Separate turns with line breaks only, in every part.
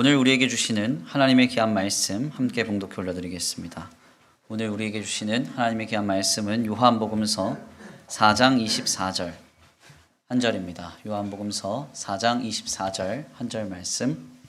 오늘 우리에게 주시는 하나님의 귀한 말씀 함께 봉독해 올려드리겠습니다. 오늘 우리에게 주시는 하나님의 귀한 말씀은 요한복음서 4장 24절 한 절입니다. 요한복음서 4장 24절 한 절 말씀.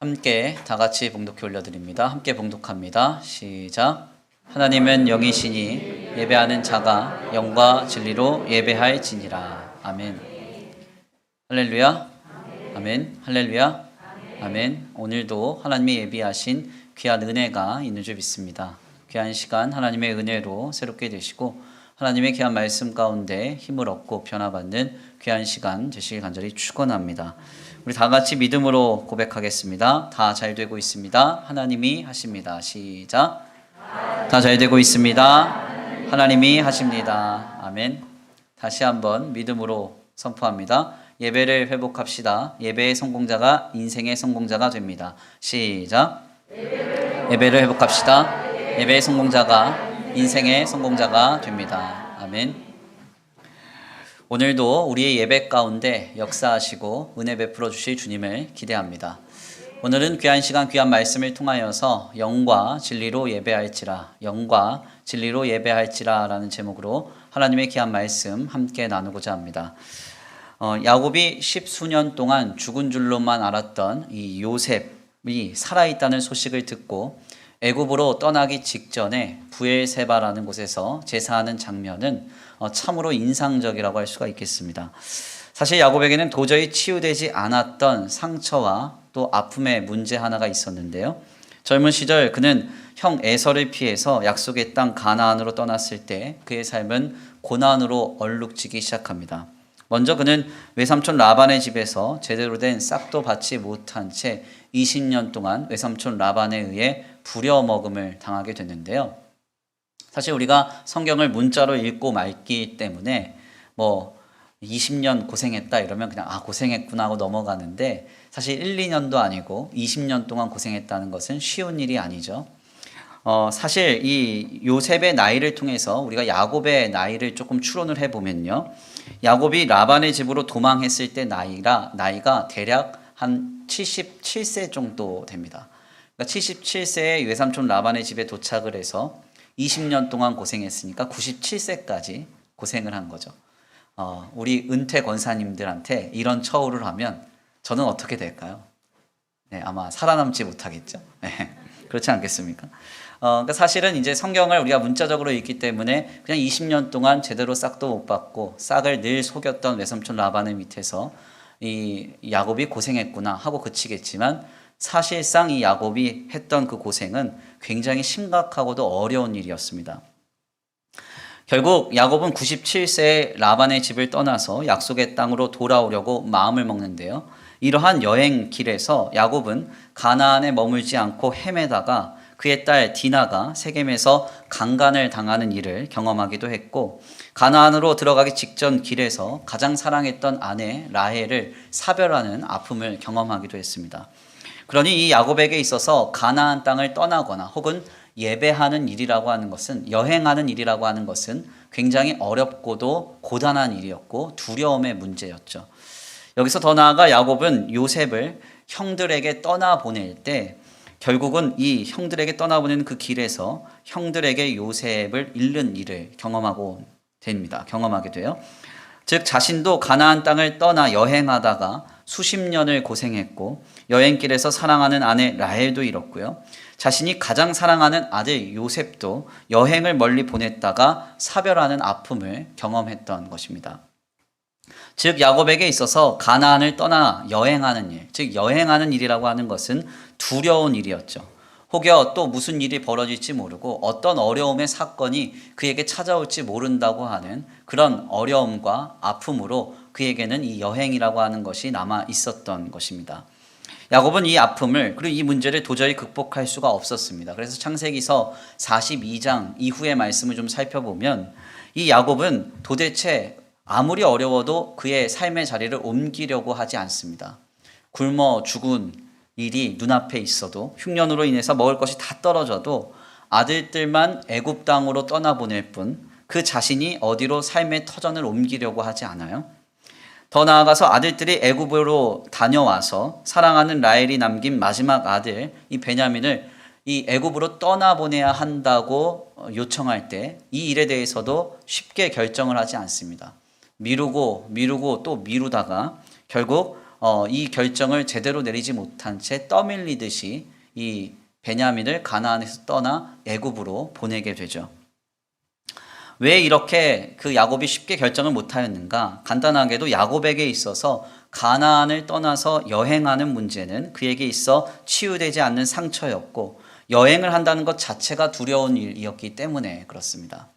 함께 다 같이 봉독해 올려드립니다. 함께 봉독합니다. 시작. 하나님은 영이시니 예배하는 자가 영과 진리로 예배할지니라. 아멘. 할렐루야. 아멘. 할렐루야. 아멘. 오늘도 하나님이 예비하신 귀한 은혜가 있는 줄 믿습니다. 귀한 시간 하나님의 은혜로 새롭게 되시고 하나님의 귀한 말씀 가운데 힘을 얻고 변화받는 귀한 시간 되시길 간절히 축원합니다. 우리 다 같이 믿음으로 고백하겠습니다. 다 잘 되고 있습니다. 하나님이 하십니다. 시작. 다 잘 되고 있습니다. 하나님이 하십니다. 아멘. 다시 한번 믿음으로 선포합니다. 예배를 회복합시다. 예배의 성공자가 인생의 성공자가 됩니다. 시작. 예배를 회복합시다. 예배의 성공자가 인생의 성공자가 됩니다. 아멘. 오늘도 우리의 예배 가운데 역사하시고 은혜 베풀어 주실 주님을 기대합니다. 오늘은 귀한 시간 귀한 말씀을 통하여서 영과 진리로 예배할지라, 영과 진리로 예배할지라 라는 제목으로 하나님의 귀한 말씀 함께 나누고자 합니다. 야곱이 십수년 동안 죽은 줄로만 알았던 이 요셉이 살아있다는 소식을 듣고 애굽으로 떠나기 직전에 부엘세바라는 곳에서 제사하는 장면은 참으로 인상적이라고 할 수가 있겠습니다. 사실 야곱에게는 도저히 치유되지 않았던 상처와 또 아픔의 문제 하나가 있었는데요. 젊은 시절 그는 형 에서를 피해서 약속의 땅 가나안으로 떠났을 때 그의 삶은 고난으로 얼룩지기 시작합니다. 먼저 그는 외삼촌 라반의 집에서 제대로 된 싹도 받지 못한 채 20년 동안 외삼촌 라반에 의해 부려먹음을 당하게 됐는데요. 사실 우리가 성경을 문자로 읽고 말기 때문에 20년 고생했다 이러면 그냥 고생했구나 하고 넘어가는데 사실 1, 2년도 아니고 20년 동안 고생했다는 것은 쉬운 일이 아니죠. 사실 이 요셉의 나이를 통해서 우리가 야곱의 나이를 조금 추론을 해보면요. 야곱이 라반의 집으로 도망했을 때 나이가 대략 한 77세 정도 됩니다. 그러니까 77세에 외삼촌 라반의 집에 도착을 해서 20년 동안 고생했으니까 97세까지 고생을 한 거죠. 우리 은퇴 권사님들한테 이런 처우를 하면 저는 어떻게 될까요? 네, 아마 살아남지 못하겠죠. 네, 그렇지 않겠습니까? 그러니까 사실은 이제 성경을 우리가 문자적으로 읽기 때문에 그냥 20년 동안 제대로 싹도 못 받고 싹을 늘 속였던 외삼촌 라반의 밑에서 이 야곱이 고생했구나 하고 그치겠지만 사실상 이 야곱이 했던 그 고생은 굉장히 심각하고도 어려운 일이었습니다. 결국 야곱은 97세에 라반의 집을 떠나서 약속의 땅으로 돌아오려고 마음을 먹는데요. 이러한 여행 길에서 야곱은 가나안에 머물지 않고 헤매다가 그의 딸 디나가 세겜에서 강간을 당하는 일을 경험하기도 했고 가나안으로 들어가기 직전 길에서 가장 사랑했던 아내 라헬을 사별하는 아픔을 경험하기도 했습니다. 그러니 이 야곱에게 있어서 가나안 땅을 떠나거나 혹은 예배하는 일이라고 하는 것은 여행하는 일이라고 하는 것은 굉장히 어렵고도 고단한 일이었고 두려움의 문제였죠. 여기서 더 나아가 야곱은 요셉을 형들에게 떠나보낼 때 결국은 이 형들에게 떠나보내는 그 길에서 형들에게 요셉을 잃는 일을 경험하게 돼요. 즉 자신도 가나안 땅을 떠나 여행하다가 수십 년을 고생했고 여행길에서 사랑하는 아내 라헬도 잃었고요. 자신이 가장 사랑하는 아들 요셉도 여행을 멀리 보냈다가 사별하는 아픔을 경험했던 것입니다. 즉 야곱에게 있어서 가나안을 떠나 여행하는 일, 즉 여행하는 일이라고 하는 것은 두려운 일이었죠. 혹여 또 무슨 일이 벌어질지 모르고 어떤 어려움의 사건이 그에게 찾아올지 모른다고 하는 그런 어려움과 아픔으로 그에게는 이 여행이라고 하는 것이 남아 있었던 것입니다. 야곱은 이 아픔을 그리고 이 문제를 도저히 극복할 수가 없었습니다. 그래서 창세기서 42장 이후의 말씀을 좀 살펴보면 이 야곱은 도대체 아무리 어려워도 그의 삶의 자리를 옮기려고 하지 않습니다. 굶어 죽은 일이 눈앞에 있어도 흉년으로 인해서 먹을 것이 다 떨어져도 아들들만 애굽 땅으로 떠나보낼 뿐 그 자신이 어디로 삶의 터전을 옮기려고 하지 않아요? 더 나아가서 아들들이 애굽으로 다녀와서 사랑하는 라헬이 남긴 마지막 아들 이 베냐민을 이 애굽으로 떠나보내야 한다고 요청할 때 이 일에 대해서도 쉽게 결정을 하지 않습니다. 미루고 또 미루다가 결국 이 결정을 제대로 내리지 못한 채 떠밀리듯이 이 베냐민을 가나안에서 떠나 애굽으로 보내게 되죠. 왜 이렇게 그 야곱이 쉽게 결정을 못하였는가? 간단하게도 야곱에게 있어서 가나안을 떠나서 여행하는 문제는 그에게 있어 치유되지 않는 상처였고 여행을 한다는 것 자체가 두려운 일이었기 때문에 그렇습니다.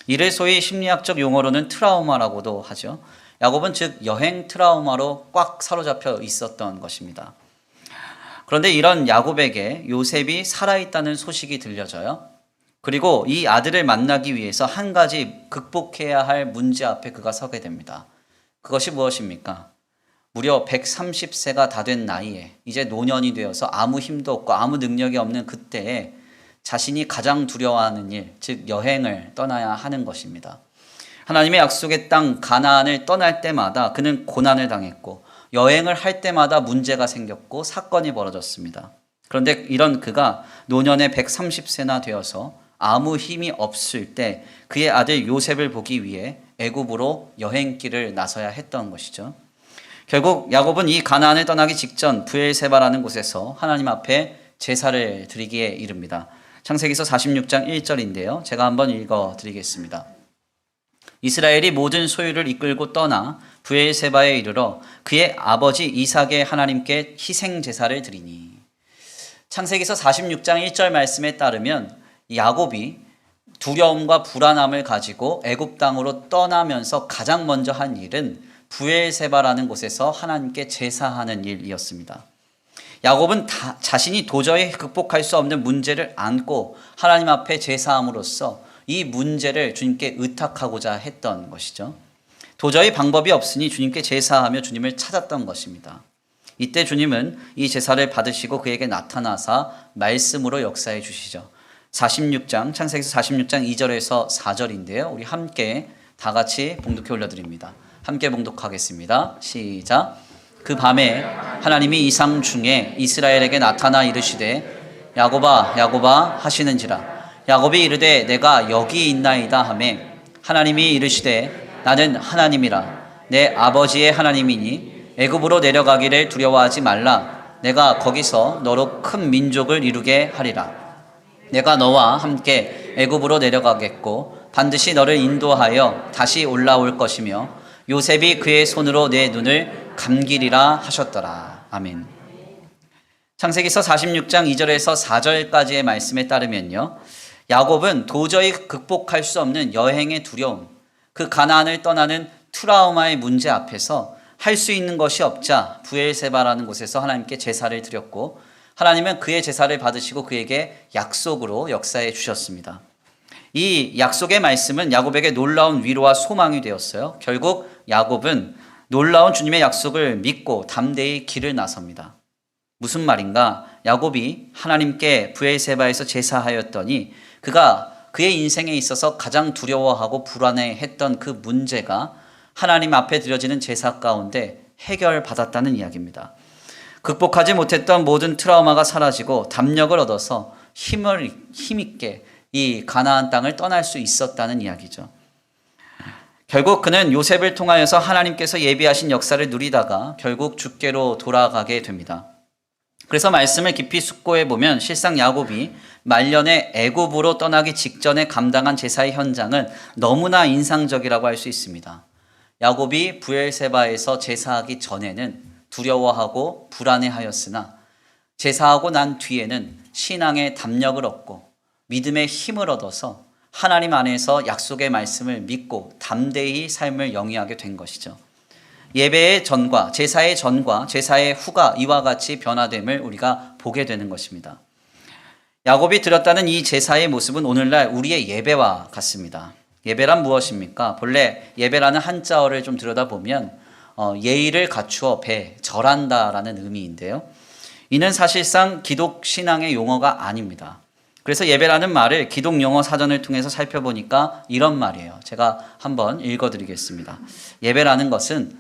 이를 소위 심리학적 용어로는 트라우마라고도 하죠. 야곱은 즉 여행 트라우마로 꽉 사로잡혀 있었던 것입니다. 그런데 이런 야곱에게 요셉이 살아있다는 소식이 들려져요. 그리고 이 아들을 만나기 위해서 한 가지 극복해야 할 문제 앞에 그가 서게 됩니다. 그것이 무엇입니까? 무려 130세가 다 된 나이에 이제 노년이 되어서 아무 힘도 없고 아무 능력이 없는 그때에 자신이 가장 두려워하는 일, 즉 여행을 떠나야 하는 것입니다. 하나님의 약속의 땅 가나안을 떠날 때마다 그는 고난을 당했고 여행을 할 때마다 문제가 생겼고 사건이 벌어졌습니다. 그런데 이런 그가 노년의 130세나 되어서 아무 힘이 없을 때 그의 아들 요셉을 보기 위해 애굽으로 여행길을 나서야 했던 것이죠. 결국 야곱은 이 가나안을 떠나기 직전 브엘세바라는 곳에서 하나님 앞에 제사를 드리기에 이릅니다. 창세기서 46장 1절인데요. 제가 한번 읽어드리겠습니다. 이스라엘이 모든 소유를 이끌고 떠나 브엘세바에 이르러 그의 아버지 이삭의 하나님께 희생 제사를 드리니. 창세기서 46장 1절 말씀에 따르면 야곱이 두려움과 불안함을 가지고 애굽 땅으로 떠나면서 가장 먼저 한 일은 브엘세바라는 곳에서 하나님께 제사하는 일이었습니다. 야곱은 자신이 도저히 극복할 수 없는 문제를 안고 하나님 앞에 제사함으로써 이 문제를 주님께 의탁하고자 했던 것이죠. 도저히 방법이 없으니 주님께 제사하며 주님을 찾았던 것입니다. 이때 주님은 이 제사를 받으시고 그에게 나타나사 말씀으로 역사해 주시죠. 46장, 창세기서 46장 2절에서 4절인데요. 우리 함께 다 같이 봉독해 올려드립니다. 함께 봉독하겠습니다. 시작. 그 밤에 하나님이 이상 중에 이스라엘에게 나타나 이르시되 야곱아 야곱아 하시는지라. 야곱이 이르되 내가 여기 있나이다 하매 하나님이 이르시되 나는 하나님이라 내 아버지의 하나님이니 애굽으로 내려가기를 두려워하지 말라. 내가 거기서 너로 큰 민족을 이루게 하리라. 내가 너와 함께 애굽으로 내려가겠고 반드시 너를 인도하여 다시 올라올 것이며 요셉이 그의 손으로 내 눈을 감기리라 하셨더라. 아멘. 창세기서 46장 2절에서 4절까지의 말씀에 따르면요. 야곱은 도저히 극복할 수 없는 여행의 두려움, 그 가나안을 떠나는 트라우마의 문제 앞에서 할 수 있는 것이 없자 브엘세바라는 곳에서 하나님께 제사를 드렸고 하나님은 그의 제사를 받으시고 그에게 약속으로 역사해 주셨습니다. 이 약속의 말씀은 야곱에게 놀라운 위로와 소망이 되었어요. 결국 야곱은 놀라운 주님의 약속을 믿고 담대히 길을 나섭니다. 무슨 말인가? 야곱이 하나님께 브엘세바에서 제사하였더니 그가 그의 인생에 있어서 가장 두려워하고 불안해했던 그 문제가 하나님 앞에 드려지는 제사 가운데 해결받았다는 이야기입니다. 극복하지 못했던 모든 트라우마가 사라지고 담력을 얻어서 힘있게 이 가나안 땅을 떠날 수 있었다는 이야기죠. 결국 그는 요셉을 통하여서 하나님께서 예비하신 역사를 누리다가 결국 죽게로 돌아가게 됩니다. 그래서 말씀을 깊이 숙고해 보면 실상 야곱이 말년에 애굽으로 떠나기 직전에 감당한 제사의 현장은 너무나 인상적이라고 할 수 있습니다. 야곱이 브엘세바에서 제사하기 전에는 두려워하고 불안해하였으나 제사하고 난 뒤에는 신앙의 담력을 얻고 믿음의 힘을 얻어서 하나님 안에서 약속의 말씀을 믿고 담대히 삶을 영위하게 된 것이죠. 예배의 전과 제사의 후가 이와 같이 변화됨을 우리가 보게 되는 것입니다. 야곱이 드렸다는 이 제사의 모습은 오늘날 우리의 예배와 같습니다. 예배란 무엇입니까? 본래 예배라는 한자어를 좀 들여다보면 예의를 갖추어 절한다라는 의미인데요. 이는 사실상 기독 신앙의 용어가 아닙니다. 그래서 예배라는 말을 기독 용어 사전을 통해서 살펴보니까 이런 말이에요. 제가 한번 읽어드리겠습니다. 예배라는 것은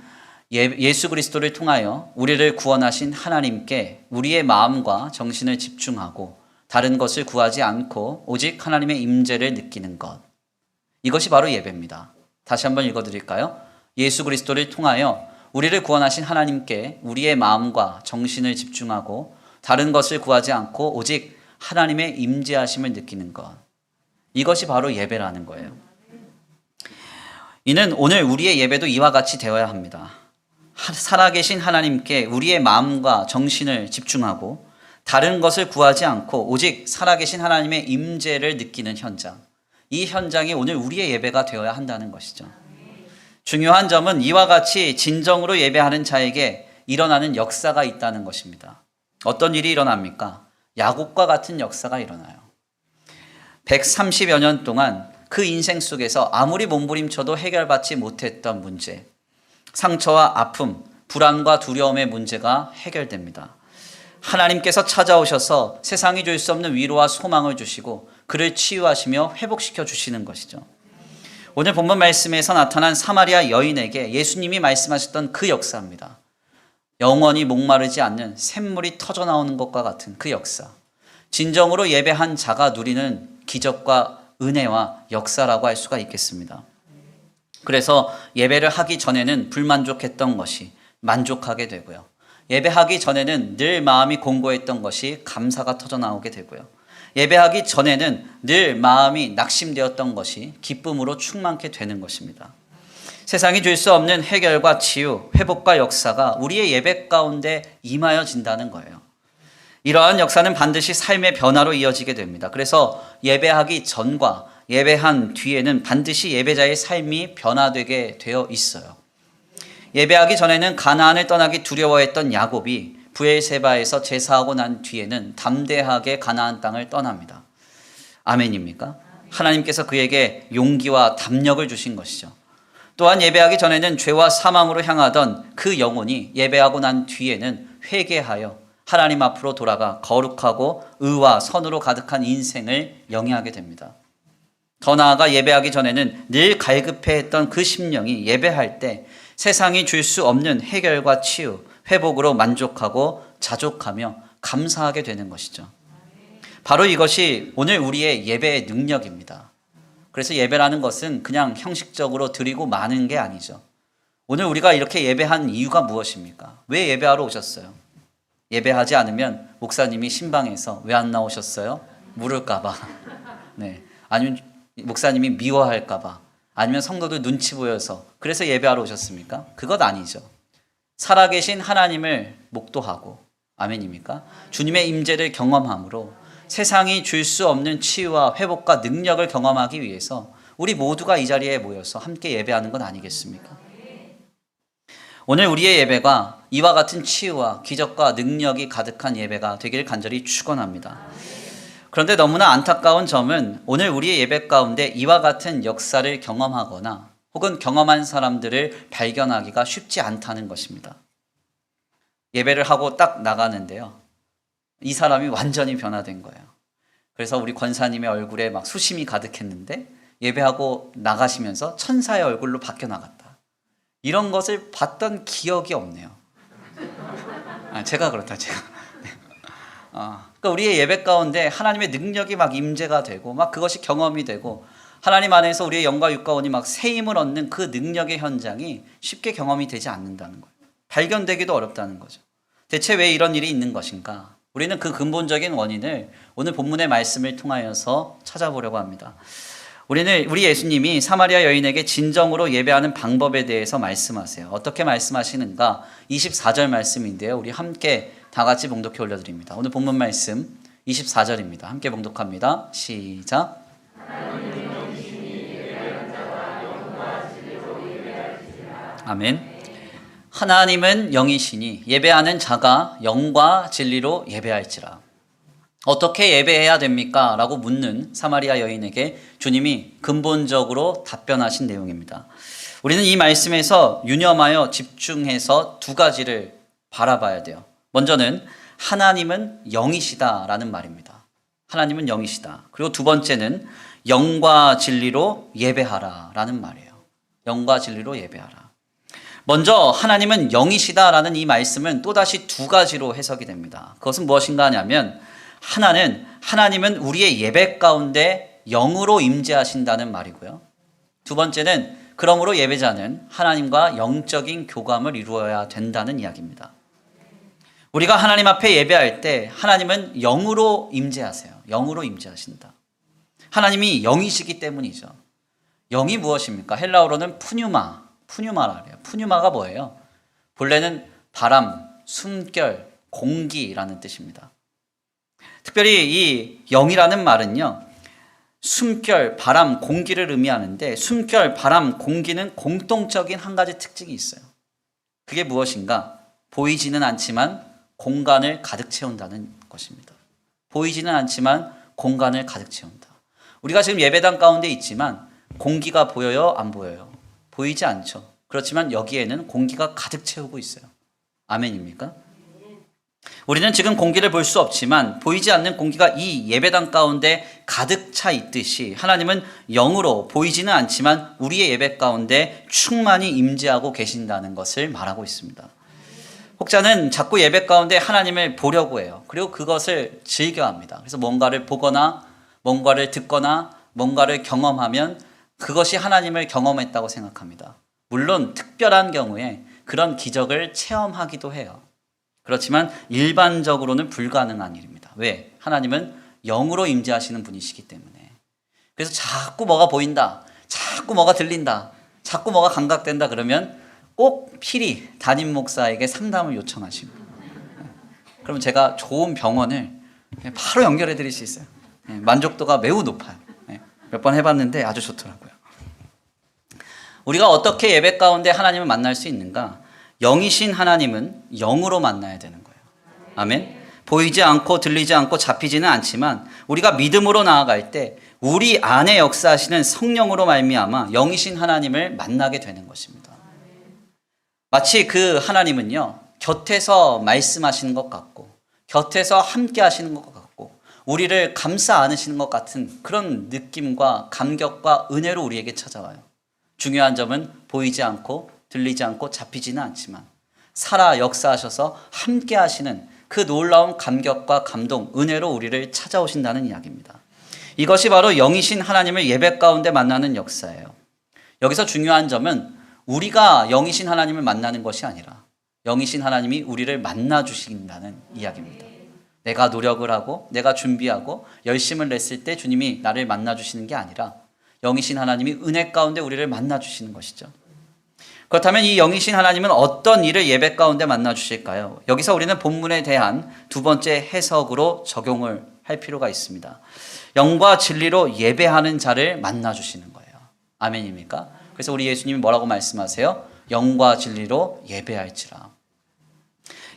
예수 그리스도를 통하여 우리를 구원하신 하나님께 우리의 마음과 정신을 집중하고 다른 것을 구하지 않고 오직 하나님의 임재를 느끼는 것. 이것이 바로 예배입니다. 다시 한번 읽어드릴까요? 예수 그리스도를 통하여 우리를 구원하신 하나님께 우리의 마음과 정신을 집중하고 다른 것을 구하지 않고 오직 하나님의 임재하심을 느끼는 것. 이것이 바로 예배라는 거예요. 이는 오늘 우리의 예배도 이와 같이 되어야 합니다. 살아계신 하나님께 우리의 마음과 정신을 집중하고 다른 것을 구하지 않고 오직 살아계신 하나님의 임재를 느끼는 현장. 이 현장이 오늘 우리의 예배가 되어야 한다는 것이죠. 중요한 점은 이와 같이 진정으로 예배하는 자에게 일어나는 역사가 있다는 것입니다. 어떤 일이 일어납니까? 야곱과 같은 역사가 일어나요. 130여 년 동안 그 인생 속에서 아무리 몸부림쳐도 해결받지 못했던 문제, 상처와 아픔, 불안과 두려움의 문제가 해결됩니다. 하나님께서 찾아오셔서 세상이 줄 수 없는 위로와 소망을 주시고 그를 치유하시며 회복시켜 주시는 것이죠. 오늘 본문 말씀에서 나타난 사마리아 여인에게 예수님이 말씀하셨던 그 역사입니다. 영원히 목마르지 않는 샘물이 터져 나오는 것과 같은 그 역사. 진정으로 예배한 자가 누리는 기적과 은혜와 역사라고 할 수가 있겠습니다. 그래서 예배를 하기 전에는 불만족했던 것이 만족하게 되고요. 예배하기 전에는 늘 마음이 공고했던 것이 감사가 터져 나오게 되고요. 예배하기 전에는 늘 마음이 낙심되었던 것이 기쁨으로 충만케 되는 것입니다. 세상이 줄 수 없는 해결과 치유, 회복과 역사가 우리의 예배 가운데 임하여진다는 거예요. 이러한 역사는 반드시 삶의 변화로 이어지게 됩니다. 그래서 예배하기 전과 예배한 뒤에는 반드시 예배자의 삶이 변화되게 되어 있어요. 예배하기 전에는 가나안을 떠나기 두려워했던 야곱이 브엘세바에서 제사하고 난 뒤에는 담대하게 가나안 땅을 떠납니다. 아멘입니까? 하나님께서 그에게 용기와 담력을 주신 것이죠. 또한 예배하기 전에는 죄와 사망으로 향하던 그 영혼이 예배하고 난 뒤에는 회개하여 하나님 앞으로 돌아가 거룩하고 의와 선으로 가득한 인생을 영위하게 됩니다. 더 나아가 예배하기 전에는 늘 갈급해했던 그 심령이 예배할 때 세상이 줄 수 없는 해결과 치유, 회복으로 만족하고 자족하며 감사하게 되는 것이죠. 바로 이것이 오늘 우리의 예배의 능력입니다. 그래서 예배라는 것은 그냥 형식적으로 드리고 마는 게 아니죠. 오늘 우리가 이렇게 예배한 이유가 무엇입니까? 왜 예배하러 오셨어요? 예배하지 않으면 목사님이 신방에서 왜 안 나오셨어요? 물을까봐. 네. 아니면 목사님이 미워할까봐. 아니면 성도들 눈치 보여서 그래서 예배하러 오셨습니까? 그것 아니죠. 살아계신 하나님을 목도하고, 아멘입니까? 주님의 임재를 경험함으로 세상이 줄 수 없는 치유와 회복과 능력을 경험하기 위해서 우리 모두가 이 자리에 모여서 함께 예배하는 건 아니겠습니까? 오늘 우리의 예배가 이와 같은 치유와 기적과 능력이 가득한 예배가 되기를 간절히 축원합니다. 그런데 너무나 안타까운 점은 오늘 우리의 예배 가운데 이와 같은 역사를 경험하거나 혹은 경험한 사람들을 발견하기가 쉽지 않다는 것입니다. 예배를 하고 딱 나가는데요. 이 사람이 완전히 변화된 거예요. 그래서 우리 권사님의 얼굴에 막 수심이 가득했는데 예배하고 나가시면서 천사의 얼굴로 바뀌어 나갔다. 이런 것을 봤던 기억이 없네요. 제가 그렇다, 제가. 그러니까 우리의 예배 가운데 하나님의 능력이 막 임재가 되고 막 그것이 경험이 되고 하나님 안에서 우리의 영과 육과 원이 막 새 힘을 얻는 그 능력의 현장이 쉽게 경험이 되지 않는다는 거예요. 발견되기도 어렵다는 거죠. 대체 왜 이런 일이 있는 것인가? 우리는 그 근본적인 원인을 오늘 본문의 말씀을 통하여서 찾아보려고 합니다. 우리 예수님이 사마리아 여인에게 진정으로 예배하는 방법에 대해서 말씀하세요. 어떻게 말씀하시는가? 24절 말씀인데요. 우리 함께 다 같이 봉독해 올려드립니다. 오늘 본문 말씀 24절입니다. 함께 봉독합니다. 시작. 아멘. 하나님은 영이시니 예배하는 자가 영과 진리로 예배할지라. 어떻게 예배해야 됩니까? 라고 묻는 사마리아 여인에게 주님이 근본적으로 답변하신 내용입니다. 우리는 이 말씀에서 유념하여 집중해서 두 가지를 바라봐야 돼요. 먼저는 하나님은 영이시다라는 말입니다. 하나님은 영이시다. 그리고 두 번째는 영과 진리로 예배하라라는 말이에요. 영과 진리로 예배하라. 먼저 하나님은 영이시다라는 이 말씀은 또다시 두 가지로 해석이 됩니다. 그것은 무엇인가 하냐면 하나님은 우리의 예배 가운데 영으로 임재하신다는 말이고요. 두 번째는 그러므로 예배자는 하나님과 영적인 교감을 이루어야 된다는 이야기입니다. 우리가 하나님 앞에 예배할 때 하나님은 영으로 임재하세요. 영으로 임재하신다. 하나님이 영이시기 때문이죠. 영이 무엇입니까? 헬라어로는 푸뉴마라 그래요. 푸뉴마가 뭐예요? 본래는 바람, 숨결, 공기라는 뜻입니다. 특별히 이 영이라는 말은요, 숨결, 바람, 공기를 의미하는데 숨결, 바람, 공기는 공통적인 한 가지 특징이 있어요. 그게 무엇인가? 보이지는 않지만 공간을 가득 채운다는 것입니다. 보이지는 않지만 공간을 가득 채운다. 우리가 지금 예배당 가운데 있지만 공기가 보여요? 안 보여요? 보이지 않죠. 그렇지만 여기에는 공기가 가득 채우고 있어요. 아멘입니까? 우리는 지금 공기를 볼 수 없지만 보이지 않는 공기가 이 예배당 가운데 가득 차 있듯이 하나님은 영으로 보이지는 않지만 우리의 예배 가운데 충만히 임재하고 계신다는 것을 말하고 있습니다. 혹자는 자꾸 예배 가운데 하나님을 보려고 해요. 그리고 그것을 즐겨합니다. 그래서 뭔가를 보거나 뭔가를 듣거나 뭔가를 경험하면 그것이 하나님을 경험했다고 생각합니다. 물론 특별한 경우에 그런 기적을 체험하기도 해요. 그렇지만 일반적으로는 불가능한 일입니다. 왜? 하나님은 영으로 임재하시는 분이시기 때문에. 그래서 자꾸 뭐가 보인다, 자꾸 뭐가 들린다, 자꾸 뭐가 감각된다 그러면 꼭 필히 담임 목사에게 상담을 요청하십니다. 그러면 제가 좋은 병원을 바로 연결해 드릴 수 있어요. 만족도가 매우 높아요. 몇 번 해봤는데 아주 좋더라고요. 우리가 어떻게 예배 가운데 하나님을 만날 수 있는가? 영이신 하나님은 영으로 만나야 되는 거예요. 아멘. 보이지 않고 들리지 않고 잡히지는 않지만 우리가 믿음으로 나아갈 때 우리 안에 역사하시는 성령으로 말미암아 영이신 하나님을 만나게 되는 것입니다. 마치 그 하나님은요, 곁에서 말씀하시는 것 같고 곁에서 함께 하시는 것 같고 우리를 감싸 안으시는 것 같은 그런 느낌과 감격과 은혜로 우리에게 찾아와요. 중요한 점은 보이지 않고 들리지 않고 잡히지는 않지만 살아 역사하셔서 함께 하시는 그 놀라운 감격과 감동, 은혜로 우리를 찾아오신다는 이야기입니다. 이것이 바로 영이신 하나님을 예배 가운데 만나는 역사예요. 여기서 중요한 점은 우리가 영이신 하나님을 만나는 것이 아니라 영이신 하나님이 우리를 만나 주신다는 이야기입니다. 내가 노력을 하고 내가 준비하고 열심을 냈을 때 주님이 나를 만나 주시는 게 아니라 영이신 하나님이 은혜 가운데 우리를 만나 주시는 것이죠. 그렇다면 이 영이신 하나님은 어떤 일을 예배 가운데 만나 주실까요? 여기서 우리는 본문에 대한 두 번째 해석으로 적용을 할 필요가 있습니다. 영과 진리로 예배하는 자를 만나 주시는 거예요. 아멘입니까? 그래서 우리 예수님이 뭐라고 말씀하세요? 영과 진리로 예배할지라.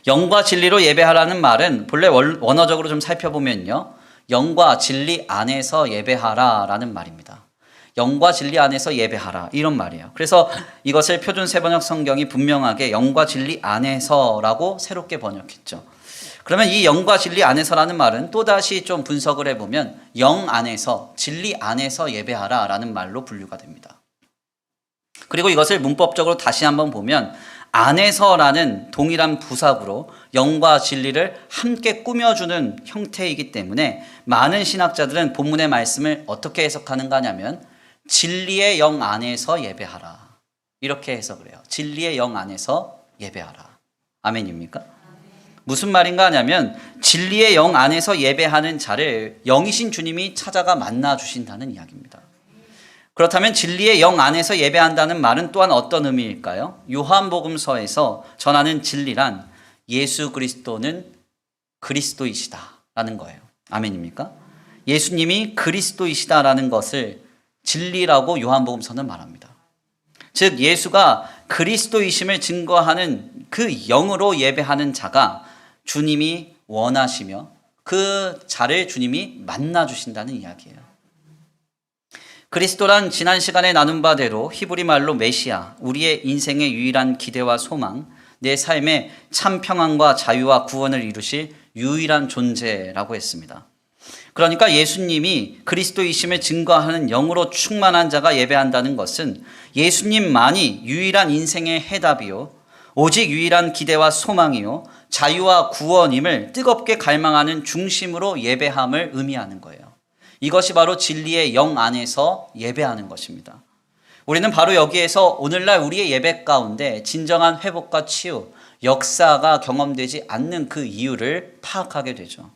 영과 진리로 예배하라는 말은 본래 원어적으로 좀 살펴보면요, 영과 진리 안에서 예배하라라는 말입니다. 영과 진리 안에서 예배하라, 이런 말이에요. 그래서 이것을 표준 세번역 성경이 분명하게 영과 진리 안에서라고 새롭게 번역했죠. 그러면 이 영과 진리 안에서라는 말은 또다시 좀 분석을 해보면 영 안에서, 진리 안에서 예배하라라는 말로 분류가 됩니다. 그리고 이것을 문법적으로 다시 한번 보면 안에서라는 동일한 부사구로 영과 진리를 함께 꾸며주는 형태이기 때문에 많은 신학자들은 본문의 말씀을 어떻게 해석하는가 하냐면 진리의 영 안에서 예배하라, 이렇게 해석을 해요. 진리의 영 안에서 예배하라. 아멘입니까? 무슨 말인가 하냐면 진리의 영 안에서 예배하는 자를 영이신 주님이 찾아가 만나 주신다는 이야기입니다. 그렇다면 진리의 영 안에서 예배한다는 말은 또한 어떤 의미일까요? 요한복음서에서 전하는 진리란 예수 그리스도는 그리스도이시다라는 거예요. 아멘입니까? 예수님이 그리스도이시다라는 것을 진리라고 요한복음서는 말합니다. 즉 예수가 그리스도이심을 증거하는 그 영으로 예배하는 자가 주님이 원하시며 그 자를 주님이 만나 주신다는 이야기예요. 그리스도란 지난 시간에 나눈 바대로 히브리 말로 메시아, 우리의 인생의 유일한 기대와 소망, 내 삶의 참 평안과 자유와 구원을 이루실 유일한 존재라고 했습니다. 그러니까 예수님이 그리스도이심을 증거하는 영으로 충만한 자가 예배한다는 것은 예수님만이 유일한 인생의 해답이요, 오직 유일한 기대와 소망이요, 자유와 구원임을 뜨겁게 갈망하는 중심으로 예배함을 의미하는 거예요. 이것이 바로 진리의 영 안에서 예배하는 것입니다. 우리는 바로 여기에서 오늘날 우리의 예배 가운데 진정한 회복과 치유, 역사가 경험되지 않는 그 이유를 파악하게 되죠.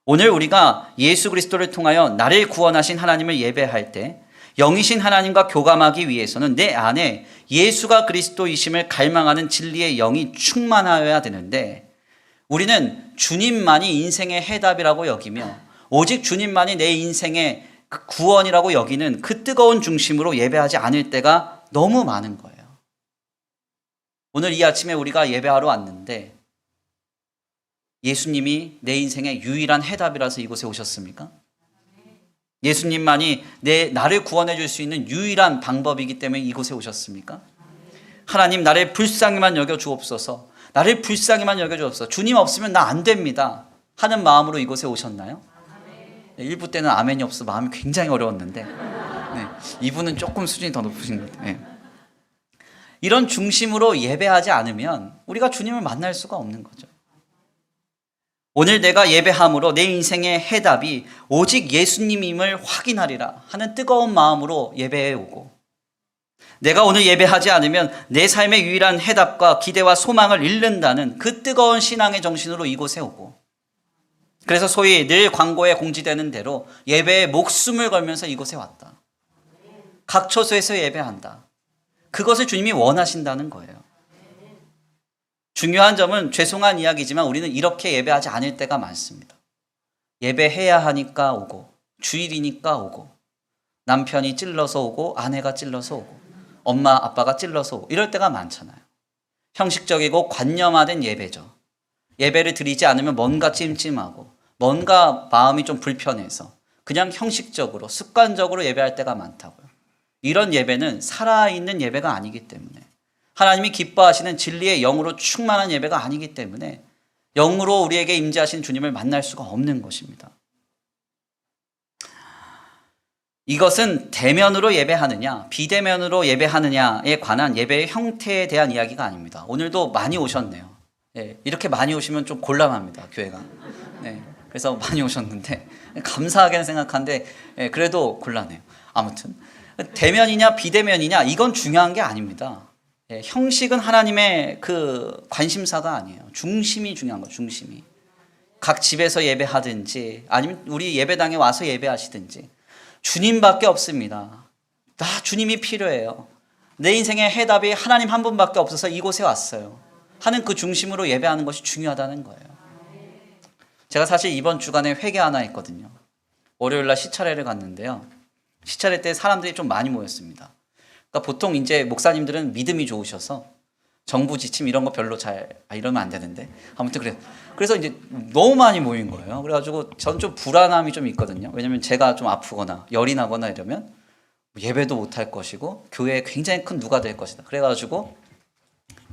오늘 우리가 예수 그리스도를 통하여 나를 구원하신 하나님을 예배할 때 영이신 하나님과 교감하기 위해서는 내 안에 예수가 그리스도이심을 갈망하는 진리의 영이 충만하여야 되는데, 우리는 주님만이 인생의 해답이라고 여기며 오직 주님만이 내 인생의 구원이라고 여기는 그 뜨거운 중심으로 예배하지 않을 때가 너무 많은 거예요. 오늘 이 아침에 우리가 예배하러 왔는데 예수님이 내 인생의 유일한 해답이라서 이곳에 오셨습니까? 예수님만이 나를 구원해 줄 수 있는 유일한 방법이기 때문에 이곳에 오셨습니까? 하나님, 나를 불쌍히만 여겨 주옵소서, 나를 불쌍히만 여겨 주옵소서, 주님 없으면 나 안 됩니다 하는 마음으로 이곳에 오셨나요? 네, 1부 때는 아멘이 없어 마음이 굉장히 어려웠는데, 네, 2부는 조금 수준이 더 높으신 것 같아요. 네. 이런 중심으로 예배하지 않으면 우리가 주님을 만날 수가 없는 거죠. 오늘 내가 예배함으로 내 인생의 해답이 오직 예수님임을 확인하리라 하는 뜨거운 마음으로 예배해 오고, 내가 오늘 예배하지 않으면 내 삶의 유일한 해답과 기대와 소망을 잃는다는 그 뜨거운 신앙의 정신으로 이곳에 오고, 그래서 소위 늘 광고에 공지되는 대로 예배에 목숨을 걸면서 이곳에 왔다. 각 처소에서 예배한다. 그것을 주님이 원하신다는 거예요. 중요한 점은, 죄송한 이야기지만 우리는 이렇게 예배하지 않을 때가 많습니다. 예배해야 하니까 오고, 주일이니까 오고, 남편이 찔러서 오고, 아내가 찔러서 오고, 엄마 아빠가 찔러서 오고, 이럴 때가 많잖아요. 형식적이고 관념화된 예배죠. 예배를 드리지 않으면 뭔가 찜찜하고 뭔가 마음이 좀 불편해서 그냥 형식적으로 습관적으로 예배할 때가 많다고요. 이런 예배는 살아있는 예배가 아니기 때문에, 하나님이 기뻐하시는 진리의 영으로 충만한 예배가 아니기 때문에 영으로 우리에게 임재하신 주님을 만날 수가 없는 것입니다. 이것은 대면으로 예배하느냐 비대면으로 예배하느냐에 관한 예배의 형태에 대한 이야기가 아닙니다. 오늘도 많이 오셨네요. 네, 이렇게 많이 오시면 좀 곤란합니다, 교회가. 네, 그래서 많이 오셨는데 감사하게는 생각하는데, 네, 그래도 곤란해요. 아무튼 대면이냐 비대면이냐 이건 중요한 게 아닙니다. 네, 형식은 하나님의 그 관심사가 아니에요. 중심이 중요한 거예요. 중심이. 각 집에서 예배하든지 아니면 우리 예배당에 와서 예배하시든지 주님밖에 없습니다. 나 주님이 필요해요. 내 인생의 해답이 하나님 한 분밖에 없어서 이곳에 왔어요 하는 그 중심으로 예배하는 것이 중요하다는 거예요. 제가 사실 이번 주간에 회개 하나 했거든요. 월요일날 시차례를 갔는데요. 시차례 때 사람들이 좀 많이 모였습니다. 그러니까 보통 이제 목사님들은 믿음이 좋으셔서 정부 지침 이런 거 별로 이러면 안 되는데, 아무튼 그래서 이제 너무 많이 모인 거예요. 그래가지고 전 좀 불안함이 좀 있거든요. 왜냐면 제가 좀 아프거나 열이 나거나 이러면 예배도 못 할 것이고 교회에 굉장히 큰 누가 될 것이다. 그래가지고